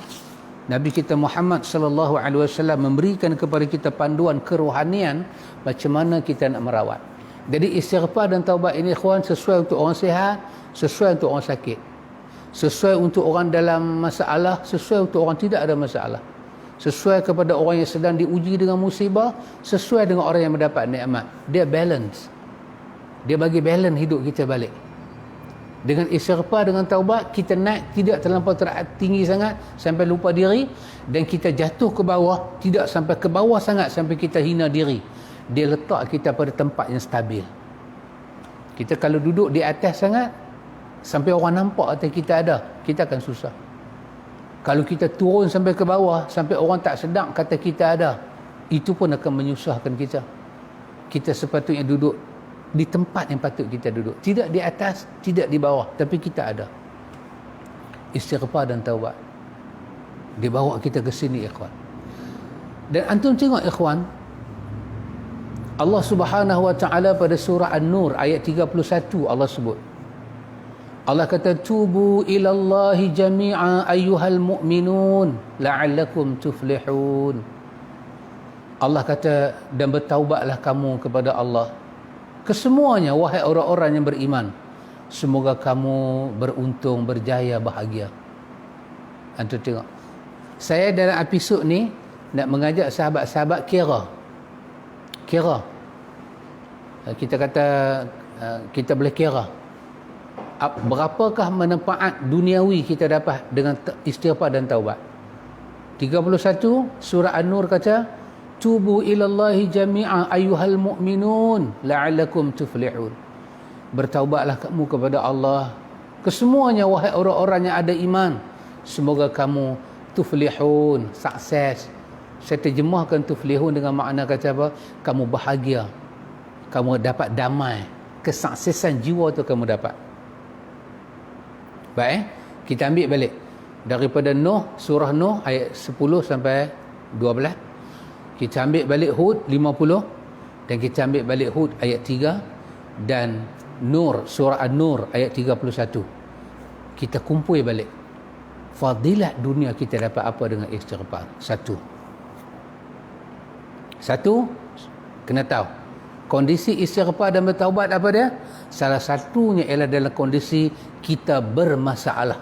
Nabi kita Muhammad sallallahu alaihi wasallam memberikan kepada kita panduan kerohanian macam mana kita nak merawat. Jadi istighfar dan taubat ini, ikhwan, sesuai untuk orang sihat, sesuai untuk orang sakit, sesuai untuk orang dalam masalah, sesuai untuk orang tidak ada masalah, sesuai kepada orang yang sedang diuji dengan musibah, sesuai dengan orang yang mendapat nikmat. Dia balance. Dia bagi balance hidup kita balik. Dengan istighfar, dengan taubat, kita naik tidak terlampau tinggi sangat sampai lupa diri, dan kita jatuh ke bawah tidak sampai ke bawah sangat sampai kita hina diri. Dia letak kita pada tempat yang stabil. Kita kalau duduk di atas sangat sampai orang nampak atas kita ada, kita akan susah. Kalau kita turun sampai ke bawah sampai orang tak sedar kata kita ada, itu pun akan menyusahkan kita. Kita sepatutnya duduk di tempat yang patut kita duduk, tidak di atas, tidak di bawah, tapi kita ada. Istighfar dan taubat dia bawa kita ke sini, ikhwan. Dan antum tengok, ikhwan, Allah Subhanahu wa taala pada surah An-Nur ayat 31, Allah sebut, Allah kata, tubu ilallahi jami'a ayyuhal mu'minun la'allakum tuflihun. Allah kata, dan bertaubatlah kamu kepada Allah kesemuanya, wahai orang-orang yang beriman, semoga kamu beruntung, berjaya, bahagia. Antum tengok, saya dalam episod ni nak mengajak sahabat-sahabat kira. Kita kata, kita boleh kira Berapakah manfaat duniawi kita dapat dengan istighfar dan taubat? 31 surah An-Nur kata, tubu ilallahi jami'a ayyuhal mu'minun la'allakum tuflihun. Bertaubatlah kamu kepada Allah kesemuanya wahai orang-orang yang ada iman, semoga kamu tuflihun, sukses. Saya terjemahkan tuflihun dengan makna kata apa? Kamu bahagia, kamu dapat damai, kesuksesan jiwa tu kamu dapat. Baik, kita ambil balik daripada Nuh, surah Nuh ayat 10 sampai 12. Kita ambil balik Hud 50 dan kita ambil balik Hud ayat 3 dan Nur, surah An-Nur ayat 31. Kita kumpul balik. Fadilat dunia kita dapat apa dengan istighfar? Satu, kena tahu kondisi istighfar dan bertaubat apa dia? Salah satunya ialah dalam kondisi kita bermasalah.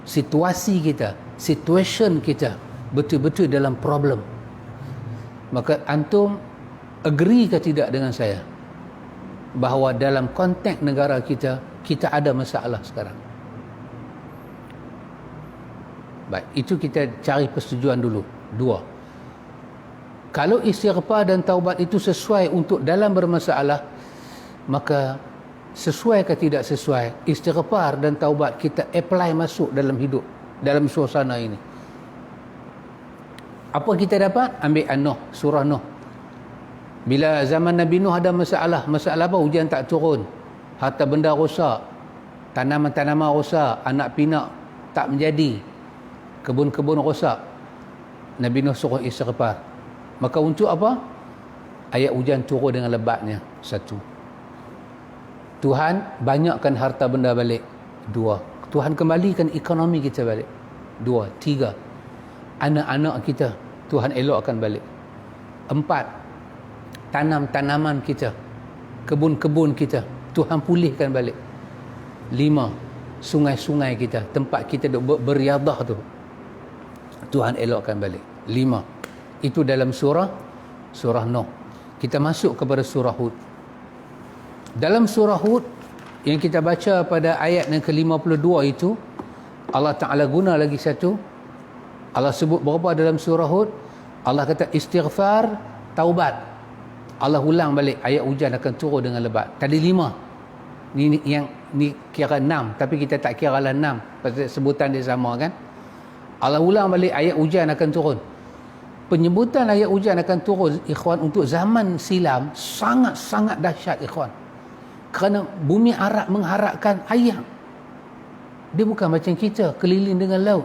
Situasi kita, situation kita betul-betul dalam problem. Maka antum agree ke tidak dengan saya bahawa dalam konteks negara kita, kita ada masalah sekarang? Baik, itu kita cari persetujuan dulu. 2, kalau istighfar dan taubat itu sesuai untuk dalam bermasalah, maka sesuai ke tidak sesuai, istighfar dan taubat kita apply masuk dalam hidup, dalam suasana ini. Apa kita dapat? Ambil An-Nuh, surah Nuh. Bila zaman Nabi Nuh ada masalah apa? Hujan tak turun, harta benda rosak, tanaman-tanaman rosak, anak pinak tak menjadi, kebun-kebun rosak. Nabi Nuh suruh istighfar. Maka untuk apa? Ayat hujan turun dengan lebatnya. 1, Tuhan banyakkan harta benda balik. 2, Tuhan kembalikan ekonomi kita balik. 2, 3, anak-anak kita Tuhan elokkan balik. 4, tanam-tanaman kita, kebun-kebun kita Tuhan pulihkan balik. 5, sungai-sungai kita, tempat kita beriadah tu Tuhan elokkan balik. 5, itu dalam surah Nuh. Kita masuk kepada surah Hud. Dalam surah Hud yang kita baca pada ayat yang ke-52 itu, Allah Ta'ala guna lagi satu. Allah sebut berapa dalam surah Hud? Allah kata istighfar, taubat. Allah ulang balik, ayat hujan akan turun dengan lebat. Tadi 5. Ni kira 6, tapi kita tak kira lah 6 pasal sebutan dia sama kan. Allah ulang balik, ayat hujan akan turun. Penyebutan ayat hujan akan turun, ikhwan, untuk zaman silam sangat-sangat dahsyat, ikhwan. Kerana bumi Arab mengharapkan air. Dia bukan macam kita keliling dengan laut.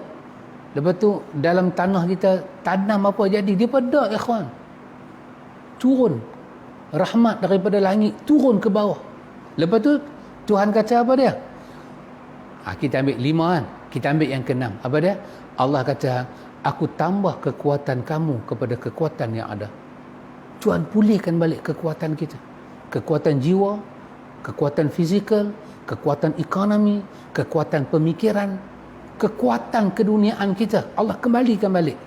Lepas tu dalam tanah kita tanam apa jadi, dia pada, ikhwan. Turun rahmat daripada langit, turun ke bawah. Lepas tu Tuhan kata apa dia? Kita ambil 5 kan. Kita ambil yang ke-6. Apa dia? Allah kata, aku tambah kekuatan kamu kepada kekuatan yang ada. Tuhan pulihkan balik kekuatan kita. Kekuatan jiwa, kekuatan fizikal, kekuatan ekonomi, kekuatan pemikiran, kekuatan keduniaan kita. Allah kembalikan balik.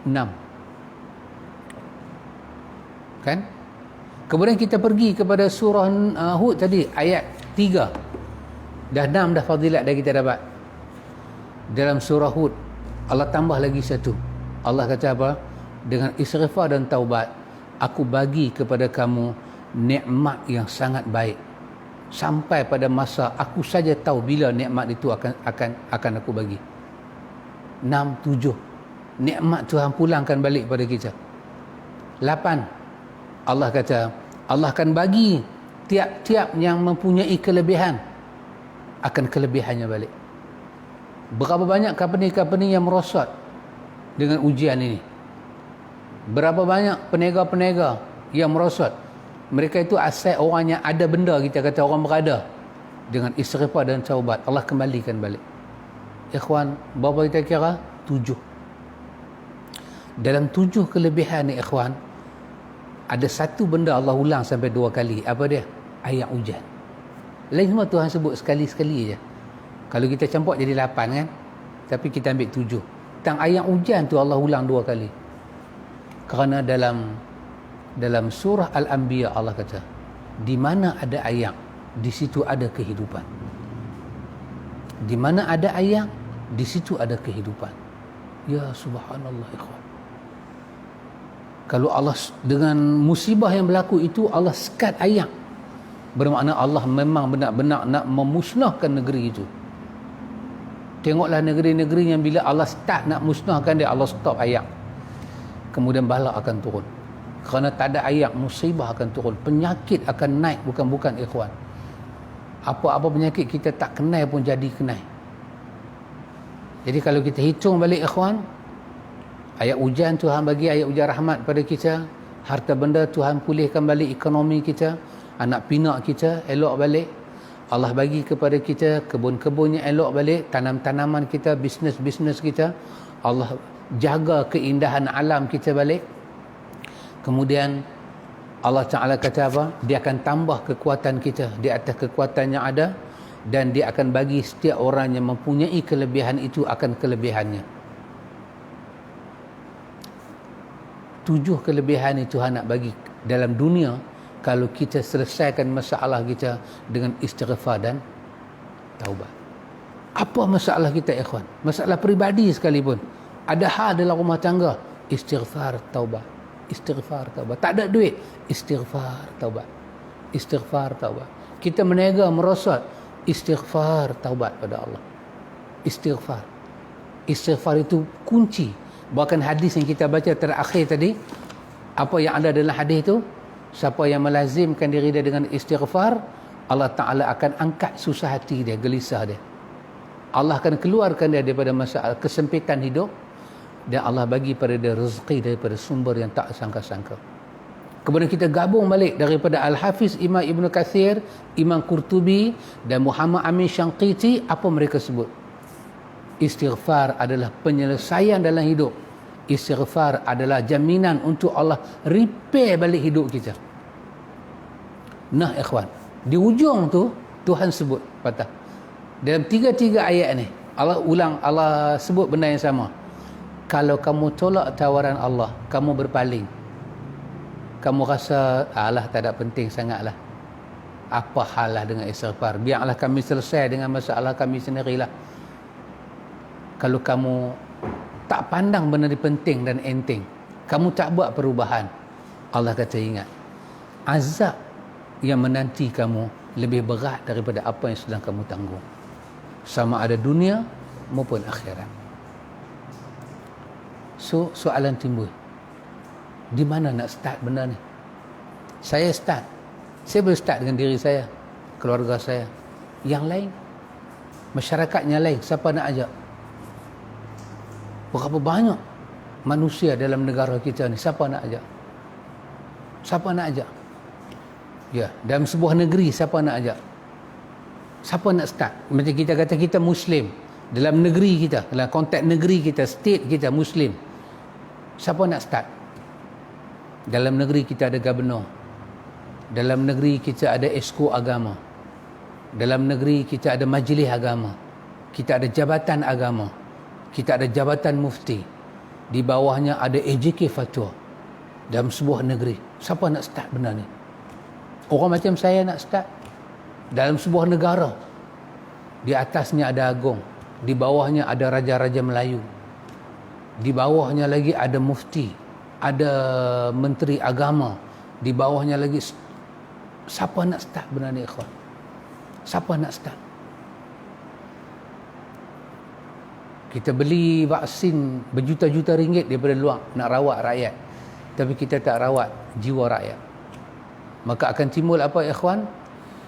6. Kan? Kemudian kita pergi kepada surah Hud tadi, ayat 3. Dah 6 dah fadilat dah kita dapat. Dalam surah Hud Allah tambah lagi satu. Allah kata apa? Dengan istighfar dan taubat, aku bagi kepada kamu nikmat yang sangat baik. Sampai pada masa aku saja tahu bila nikmat itu akan aku bagi. 6, 7. Nikmat Tuhan pulangkan balik pada kita. 8. Allah kata, Allah akan bagi tiap-tiap yang mempunyai kelebihan akan kelebihannya balik. Berapa banyak company-company yang merosot dengan ujian ini? Berapa banyak peniaga-peniaga yang merosot? Mereka itu aset orang yang ada benda, kita kata orang berada. Dengan istighfar dan taubat, Allah kembalikan balik. Ikhwan, berapa kita kira? 7. Dalam 7 kelebihan ni, ikhwan, ada satu benda Allah ulang sampai 2 kali. Apa dia? Ayat hujan. Lain semua Tuhan sebut sekali-sekali je. Kalau kita campur jadi 8 kan, tapi kita ambil 7. Tentang ayat hujan tu Allah ulang 2 kali. Kerana dalam surah Al-Anbiya Allah kata, di mana ada ayat, di situ ada kehidupan. Di mana ada ayam, di situ ada kehidupan. Ya subhanallah ikhwan. Kalau Allah dengan musibah yang berlaku itu Allah sekat ayam, bermakna Allah memang benar-benar nak memusnahkan negeri itu. Tengoklah negeri-negeri yang bila Allah start nak musnahkan dia, Allah stop ayam. Kemudian bala akan turun. Kerana tak ada ayam, musibah akan turun. Penyakit akan naik, bukan-bukan ikhwan. Apa-apa penyakit kita tak kenal pun jadi kenal. Jadi kalau kita hitung balik ikhwan, ayat hujan Tuhan bagi ayat hujan rahmat pada kita, harta benda Tuhan pulihkan balik ekonomi kita, anak pinak kita elok balik, Allah bagi kepada kita kebun-kebun yang elok balik, tanam-tanaman kita, bisnes-bisnes kita, Allah jaga keindahan alam kita balik. Kemudian Allah Ta'ala kata apa? Dia akan tambah kekuatan kita di atas kekuatan yang ada, dan dia akan bagi setiap orang yang mempunyai kelebihan itu akan kelebihannya. 7 kelebihan itu Tuhan nak bagi dalam dunia kalau kita selesaikan masalah kita dengan istighfar dan taubat. Apa masalah kita ikhwan? Masalah peribadi sekalipun. Ada hal dalam rumah tangga, istighfar taubat. Istighfar taubat. Tak ada duit, istighfar taubat. Istighfar taubat. Kita menega merosot, istighfar taubat pada Allah. Istighfar. Istighfar itu kunci. Bahkan hadis yang kita baca terakhir tadi, apa yang ada dalam hadis itu, siapa yang melazimkan diri dia dengan istighfar, Allah Ta'ala akan angkat susah hati dia, gelisah dia. Allah akan keluarkan dia daripada masalah kesempitan hidup, dan Allah bagi pada dia rezeki daripada sumber yang tak sangka-sangka. Kemudian kita gabung balik daripada Al-Hafiz Imam Ibn Kathir, Imam Qurtubi dan Muhammad Amin Syanqiti, apa mereka sebut? Istighfar adalah penyelesaian dalam hidup. Istighfar adalah jaminan untuk Allah repair balik hidup kita. Nah ikhwan, di ujung tu Tuhan sebut patah. Dalam 3 ayat ni Allah sebut benda yang sama. Kalau kamu tolak tawaran Allah, kamu berpaling, kamu rasa alah tak ada penting sangatlah, apa halah dengan istighfar, biarlah kami selesai dengan masalah kami sendirilah. Kalau kamu tak pandang benda ni penting dan enteng, kamu tak buat perubahan, Allah kata ingat, azab yang menanti kamu lebih berat daripada apa yang sedang kamu tanggung, sama ada dunia maupun akhirat. So soalan timbul, di mana nak start benda ni? Saya boleh start dengan diri saya, keluarga saya. Yang lain, masyarakatnya lain, siapa nak ajak? Berapa banyak manusia dalam negara kita ni, siapa nak ajak? Siapa nak ajak? Ya, dalam sebuah negeri siapa nak ajak? Siapa nak start? Macam kita kata kita Muslim, dalam negeri kita, dalam konteks negeri kita, state kita Muslim, siapa nak start? Dalam negeri kita ada gubernur, dalam negeri kita ada esko agama, dalam negeri kita ada majlis agama, kita ada jabatan agama, kita ada jabatan mufti, di bawahnya ada AJK fatwa. Dalam sebuah negeri, siapa nak start benda ni? Orang macam saya nak start. Dalam sebuah negara, di atasnya ada agung, di bawahnya ada raja-raja Melayu, di bawahnya lagi ada mufti, ada menteri agama, di bawahnya lagi. Siapa nak start benda ni ikhwan? Siapa nak start? Kita beli vaksin berjuta-juta ringgit daripada luar nak rawat rakyat, tapi kita tak rawat jiwa rakyat. Maka akan timbul apa ikhwan?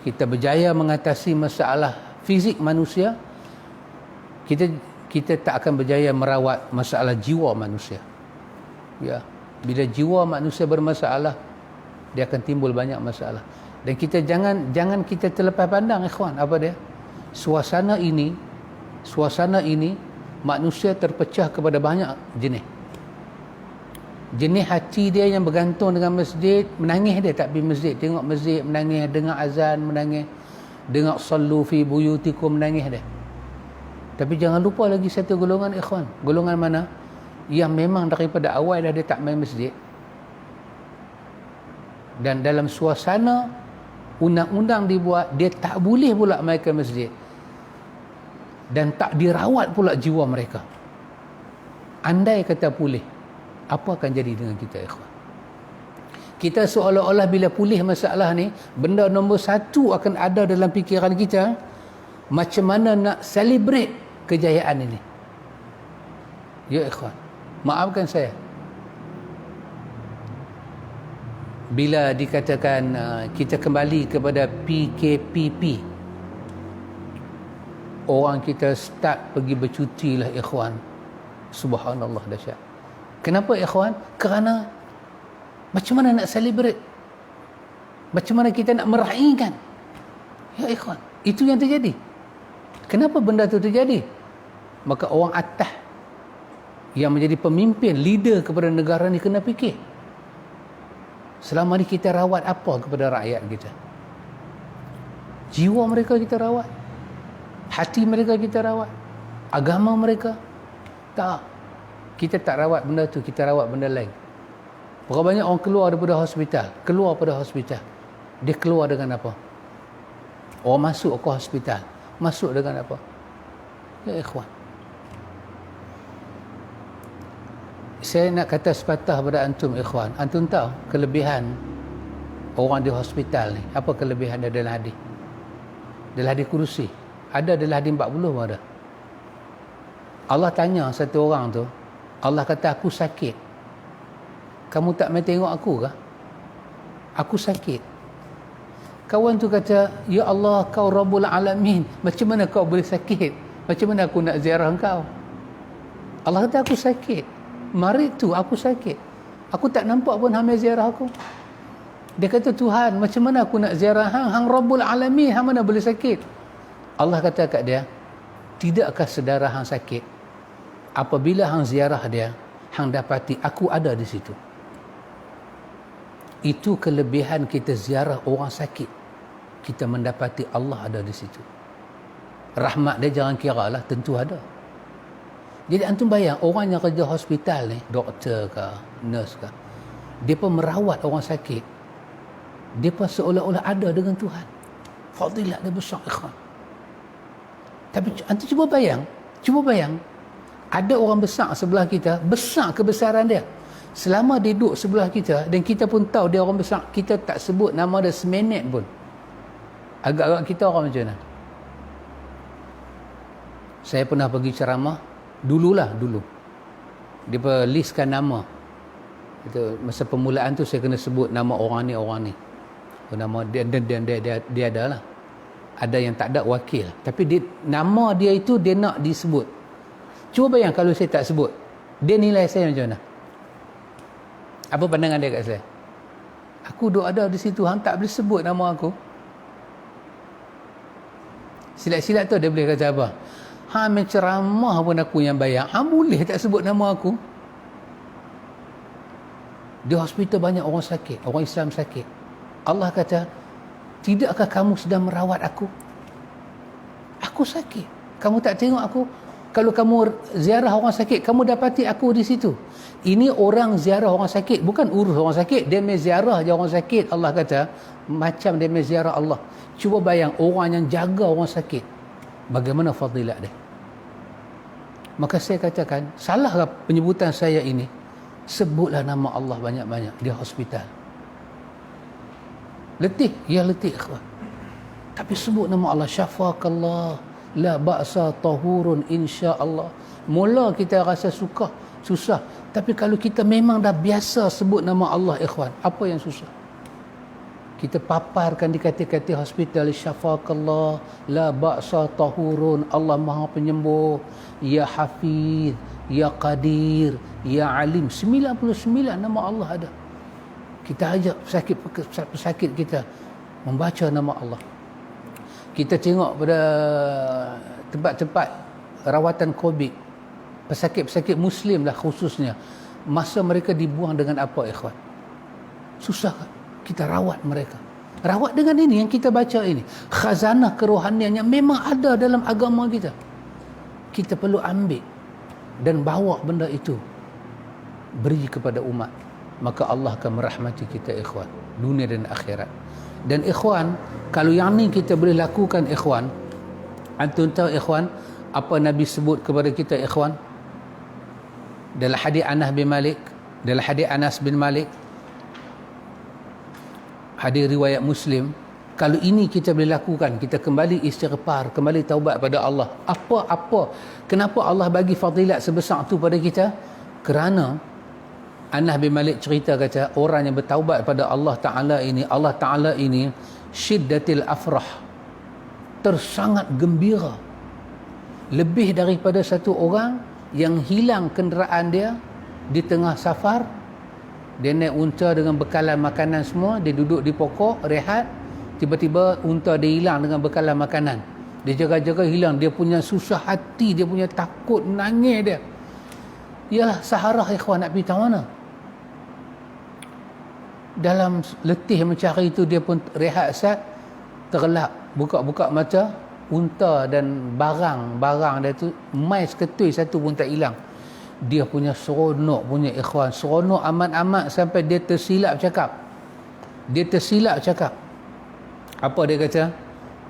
Kita berjaya mengatasi masalah fizik manusia, kita tak akan berjaya merawat masalah jiwa manusia. Ya, bila jiwa manusia bermasalah, dia akan timbul banyak masalah. Dan kita jangan kita terlepas pandang ikhwan, apa dia? Suasana ini manusia terpecah kepada banyak jenis. Jenis hati dia yang bergantung dengan masjid, menangis dia tak pergi masjid, tengok masjid menangis, dengar azan menangis, dengar sallu fi buyutikum menangis dia. Tapi jangan lupa lagi satu golongan ikhwan. Golongan mana? Yang memang daripada awal dah dia tak main masjid. Dan dalam suasana undang-undang dibuat, dia tak boleh pula main ke masjid. dan tak dirawat pula jiwa mereka. Andai kata pulih, apa akan jadi dengan kita, ikhwan? Kita seolah-olah bila pulih masalah ni, benda nombor satu akan ada dalam fikiran kita, macam mana nak celebrate kejayaan ini. Ya ikhwan, maafkan saya, bila dikatakan kita kembali kepada PKPP, orang kita start pergi bercuti lah, ikhwan. Subhanallah, dahsyat. Kenapa, ikhwan? Kerana macam mana nak celebrate, macam mana kita nak meraihkan. Ya ikhwan, itu yang terjadi. Kenapa benda itu terjadi? Maka orang atas yang menjadi pemimpin, leader kepada negara ni kena fikir, selama ni kita rawat apa kepada rakyat kita? Jiwa mereka kita rawat, hati mereka kita rawat, agama mereka? Tak. Kita tak rawat benda tu, kita rawat benda lain. Berapa banyak orang keluar daripada hospital, dia keluar dengan apa? Orang masuk ke hospital, masuk dengan apa? Ya ikhwan, saya nak kata sepatah pada antum, ikhwan. Antum tahu kelebihan orang di hospital ni? Apa kelebihan dia dalam hadis? Dalam hadis kursi. Ada dalam hadis 40 pun ada. Allah tanya satu orang tu, Allah kata, aku sakit. Kamu tak main tengok aku kah? Aku sakit. Kawan tu kata, ya Allah, kau Rabbul Alamin, macam mana kau boleh sakit? Macam mana aku nak ziarah kau? Allah kata, aku sakit. Mari tu aku sakit. Aku tak nampak pun hang ziarah aku. Dia kata, Tuhan, macam mana aku nak ziarah hang? Hang Rabbul Alamin, hang mana boleh sakit? Allah kata kat dia, tidakkah saudara hang sakit? Apabila hang ziarah dia, hang dapati aku ada di situ. Itu kelebihan kita ziarah orang sakit. Kita mendapati Allah ada di situ. Rahmat dia jangan kira lah, tentu ada. Jadi antum bayang, orang yang kerja hospital ni, doktor ke, nurse ke, dia pun merawat orang sakit, dia pun seolah-olah ada dengan Tuhan. Fadilat dia besar, ikhwan. Tapi antum cuba bayang, ada orang besar sebelah kita, besar kebesaran dia. Selama dia duduk sebelah kita dan kita pun tahu dia orang besar, kita tak sebut nama dia seminit pun, agak-agak kita orang macam mana? Saya pernah pergi ceramah dulu. Dia listkan nama. Itu masa permulaan tu saya kena sebut nama orang ni. Nama dia adalah. Ada yang tak ada wakil. Tapi nama dia itu dia nak disebut. Cuba bayang kalau saya tak sebut, dia nilai saya macam mana? Apa pandangan dia kat saya? Aku duk ada di situ, hang tak boleh sebut nama aku. Silat-silat tu dia boleh kata apa? Hang menceramah pun aku yang bayar, hang boleh tak sebut nama aku? Di hospital banyak orang sakit, orang Islam sakit. Allah kata, tidakkah kamu sedang merawat aku? Aku sakit, kamu tak tengok aku? Kalau kamu ziarah orang sakit, kamu dapati aku di situ. Ini orang ziarah orang sakit, bukan urus orang sakit. Dia ziarah je orang sakit. Allah kata, macam dia ziarah Allah. Cuba bayang orang yang jaga orang sakit, bagaimana fadilat dia. Maka saya katakan, salahkah penyebutan saya ini? Sebutlah nama Allah banyak-banyak di hospital. Letih, ya letih, ikhwan. Tapi sebut nama Allah, syafakallah, la ba'sa tahurun insya-Allah. Mula kita rasa susah. Tapi kalau kita memang dah biasa sebut nama Allah, ikhwan, apa yang susah? Kita paparkan di kata-kata hospital, syafakallah, la ba'sa tahurun, Allah Maha Penyembuh, ya Hafiz, ya Qadir, ya Alim. 99 nama Allah ada. Kita ajak pesakit kita membaca nama Allah. Kita tengok pada tempat-tempat rawatan COVID, pesakit-pesakit Muslim lah khususnya, masa mereka dibuang dengan apa, ikhwan? Susah kan? Kita rawat mereka. Rawat dengan ini yang kita baca ini. Khazanah kerohanian yang memang ada dalam agama kita. Kita perlu ambil dan bawa benda itu, beri kepada umat. Maka Allah akan merahmati kita, ikhwan, dunia dan akhirat. Dan ikhwan, kalau yang ni kita boleh lakukan, ikhwan, antum tahu, ikhwan, Apa Nabi sebut kepada kita, ikhwan? Dalam hadis Anas bin Malik, hadis riwayat Muslim, kalau ini kita boleh lakukan, kita kembali istighfar, kembali taubat pada Allah. Kenapa Allah bagi fadilat sebesar itu pada kita? Kerana Anas bin Malik cerita, kata, orang yang bertaubat pada Allah Ta'ala ini syiddatil afrah, tersangat gembira, lebih daripada satu orang yang hilang kenderaan dia di tengah safar. Dia naik unta dengan bekalan makanan semua, dia duduk di pokok rehat, tiba-tiba unta dia hilang dengan bekalan makanan. Dia jaga-jaga hilang, dia punya susah hati, dia punya takut, nangis dia. Yalah, saharah ikhwan, nak pergi tahu mana? Dalam letih mencari itu, dia pun rehat sat, terlelap, buka-buka mata, unta dan barang dia tu mai seketui satu pun tak hilang. Dia punya seronok punya ikhwan, seronok amat-amat sampai dia tersilap cakap. Apa dia kata?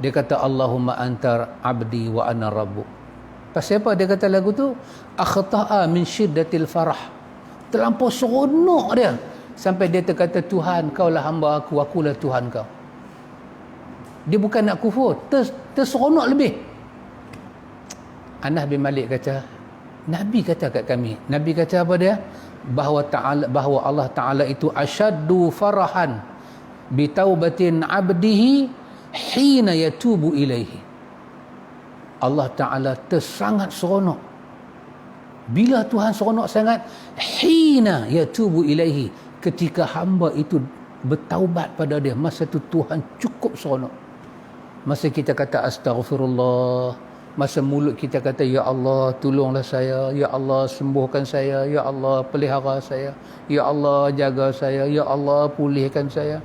Dia kata, Allahumma antar abdi wa ana rabbuk. Pasal apa dia kata lagu tu? Akhta'a min syiddatil farah. Terlampau seronok dia sampai dia terkata, Tuhan, kaulah hamba aku, akulah Tuhan kau. Dia bukan nak kufur, terseronok lebih. Anas bin Malik kata, Nabi kata kat kami, Nabi kata apa dia? Bahawa Allah Ta'ala itu asyaddu farahan bitaubatin abdihi hina yatubu ilaihi. Allah Ta'ala tersangat seronok. Bila Tuhan seronok sangat? Hina yatubu ilaihi, ketika hamba itu bertaubat pada dia. Masa itu Tuhan cukup seronok. Masa kita kata astaghfirullah, masa mulut kita kata, Ya Allah, tolonglah saya, Ya Allah, sembuhkan saya, Ya Allah, pelihara saya, Ya Allah, jaga saya, Ya Allah, pulihkan saya,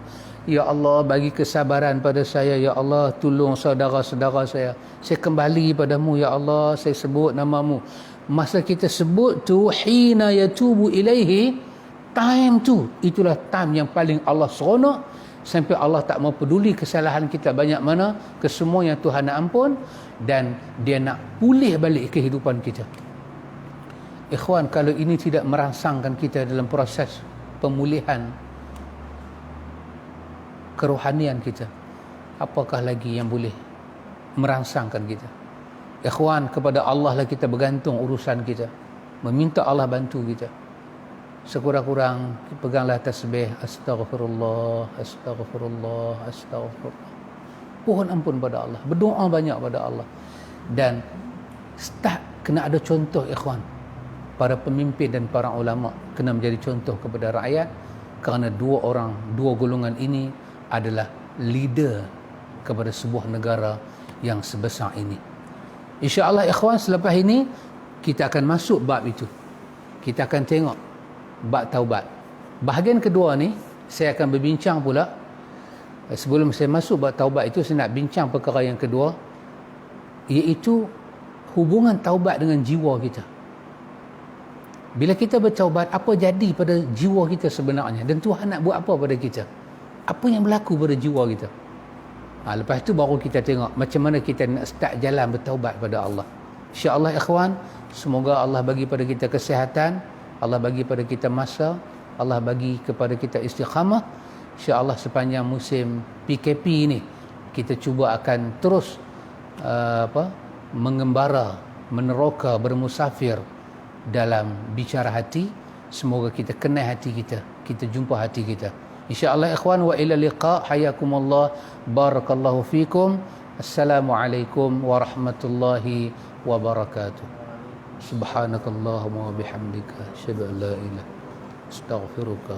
Ya Allah, bagi kesabaran pada saya, Ya Allah, tolong saudara-saudara saya kembali padamu, Ya Allah, saya sebut namamu. Masa kita sebut tu, hina yatubu ilaihi, time tu, itulah time yang paling Allah seronok, sampai Allah tak mau peduli kesalahan kita banyak mana, kesemua yang Tuhan nak ampun, dan dia nak pulih balik kehidupan kita. Ikhwan, kalau ini tidak merangsangkan kita dalam proses pemulihan kerohanian kita, apakah lagi yang boleh merangsangkan kita? Ikhwan, kepada Allah lah kita bergantung urusan kita, meminta Allah bantu kita. Sekurang-kurang peganglah tasbih astaghfirullah, astaghfirullah, astaghfirullah. Pohon ampun pada Allah, berdoa banyak pada Allah. Dan start kena ada contoh, ikhwan. Para pemimpin dan para ulama kena menjadi contoh kepada rakyat, kerana dua golongan ini adalah leader kepada sebuah negara yang sebesar ini. InsyaAllah ikhwan, selepas ini kita akan masuk bab itu. Kita akan tengok bab taubat. Bahagian kedua ni saya akan berbincang pula. Sebelum saya masuk bab taubat itu, saya nak bincang perkara yang kedua, iaitu hubungan taubat dengan jiwa kita. Bila kita bertaubat, apa jadi pada jiwa kita sebenarnya, dan Tuhan nak buat apa pada kita? Apa yang berlaku pada jiwa kita? Lepas tu baru kita tengok macam mana kita nak start jalan bertaubat pada Allah. InsyaAllah ikhwan, semoga Allah bagi pada kita kesihatan, Allah bagi pada kita masa, Allah bagi kepada kita istiqamah. InsyaAllah sepanjang musim PKP ini kita cuba akan terus mengembara, meneroka, bermusafir dalam bicara hati. Semoga kita kenal hati kita, kita jumpa hati kita. InsyaAllah ikhwan, wa ila liqa, hayakumullah, barakallahu fikum. Assalamualaikum warahmatullahi wabarakatuh. Subhanakallahumma wa bihamdika, asyhadu an la ilaha illa anta, astaghfiruka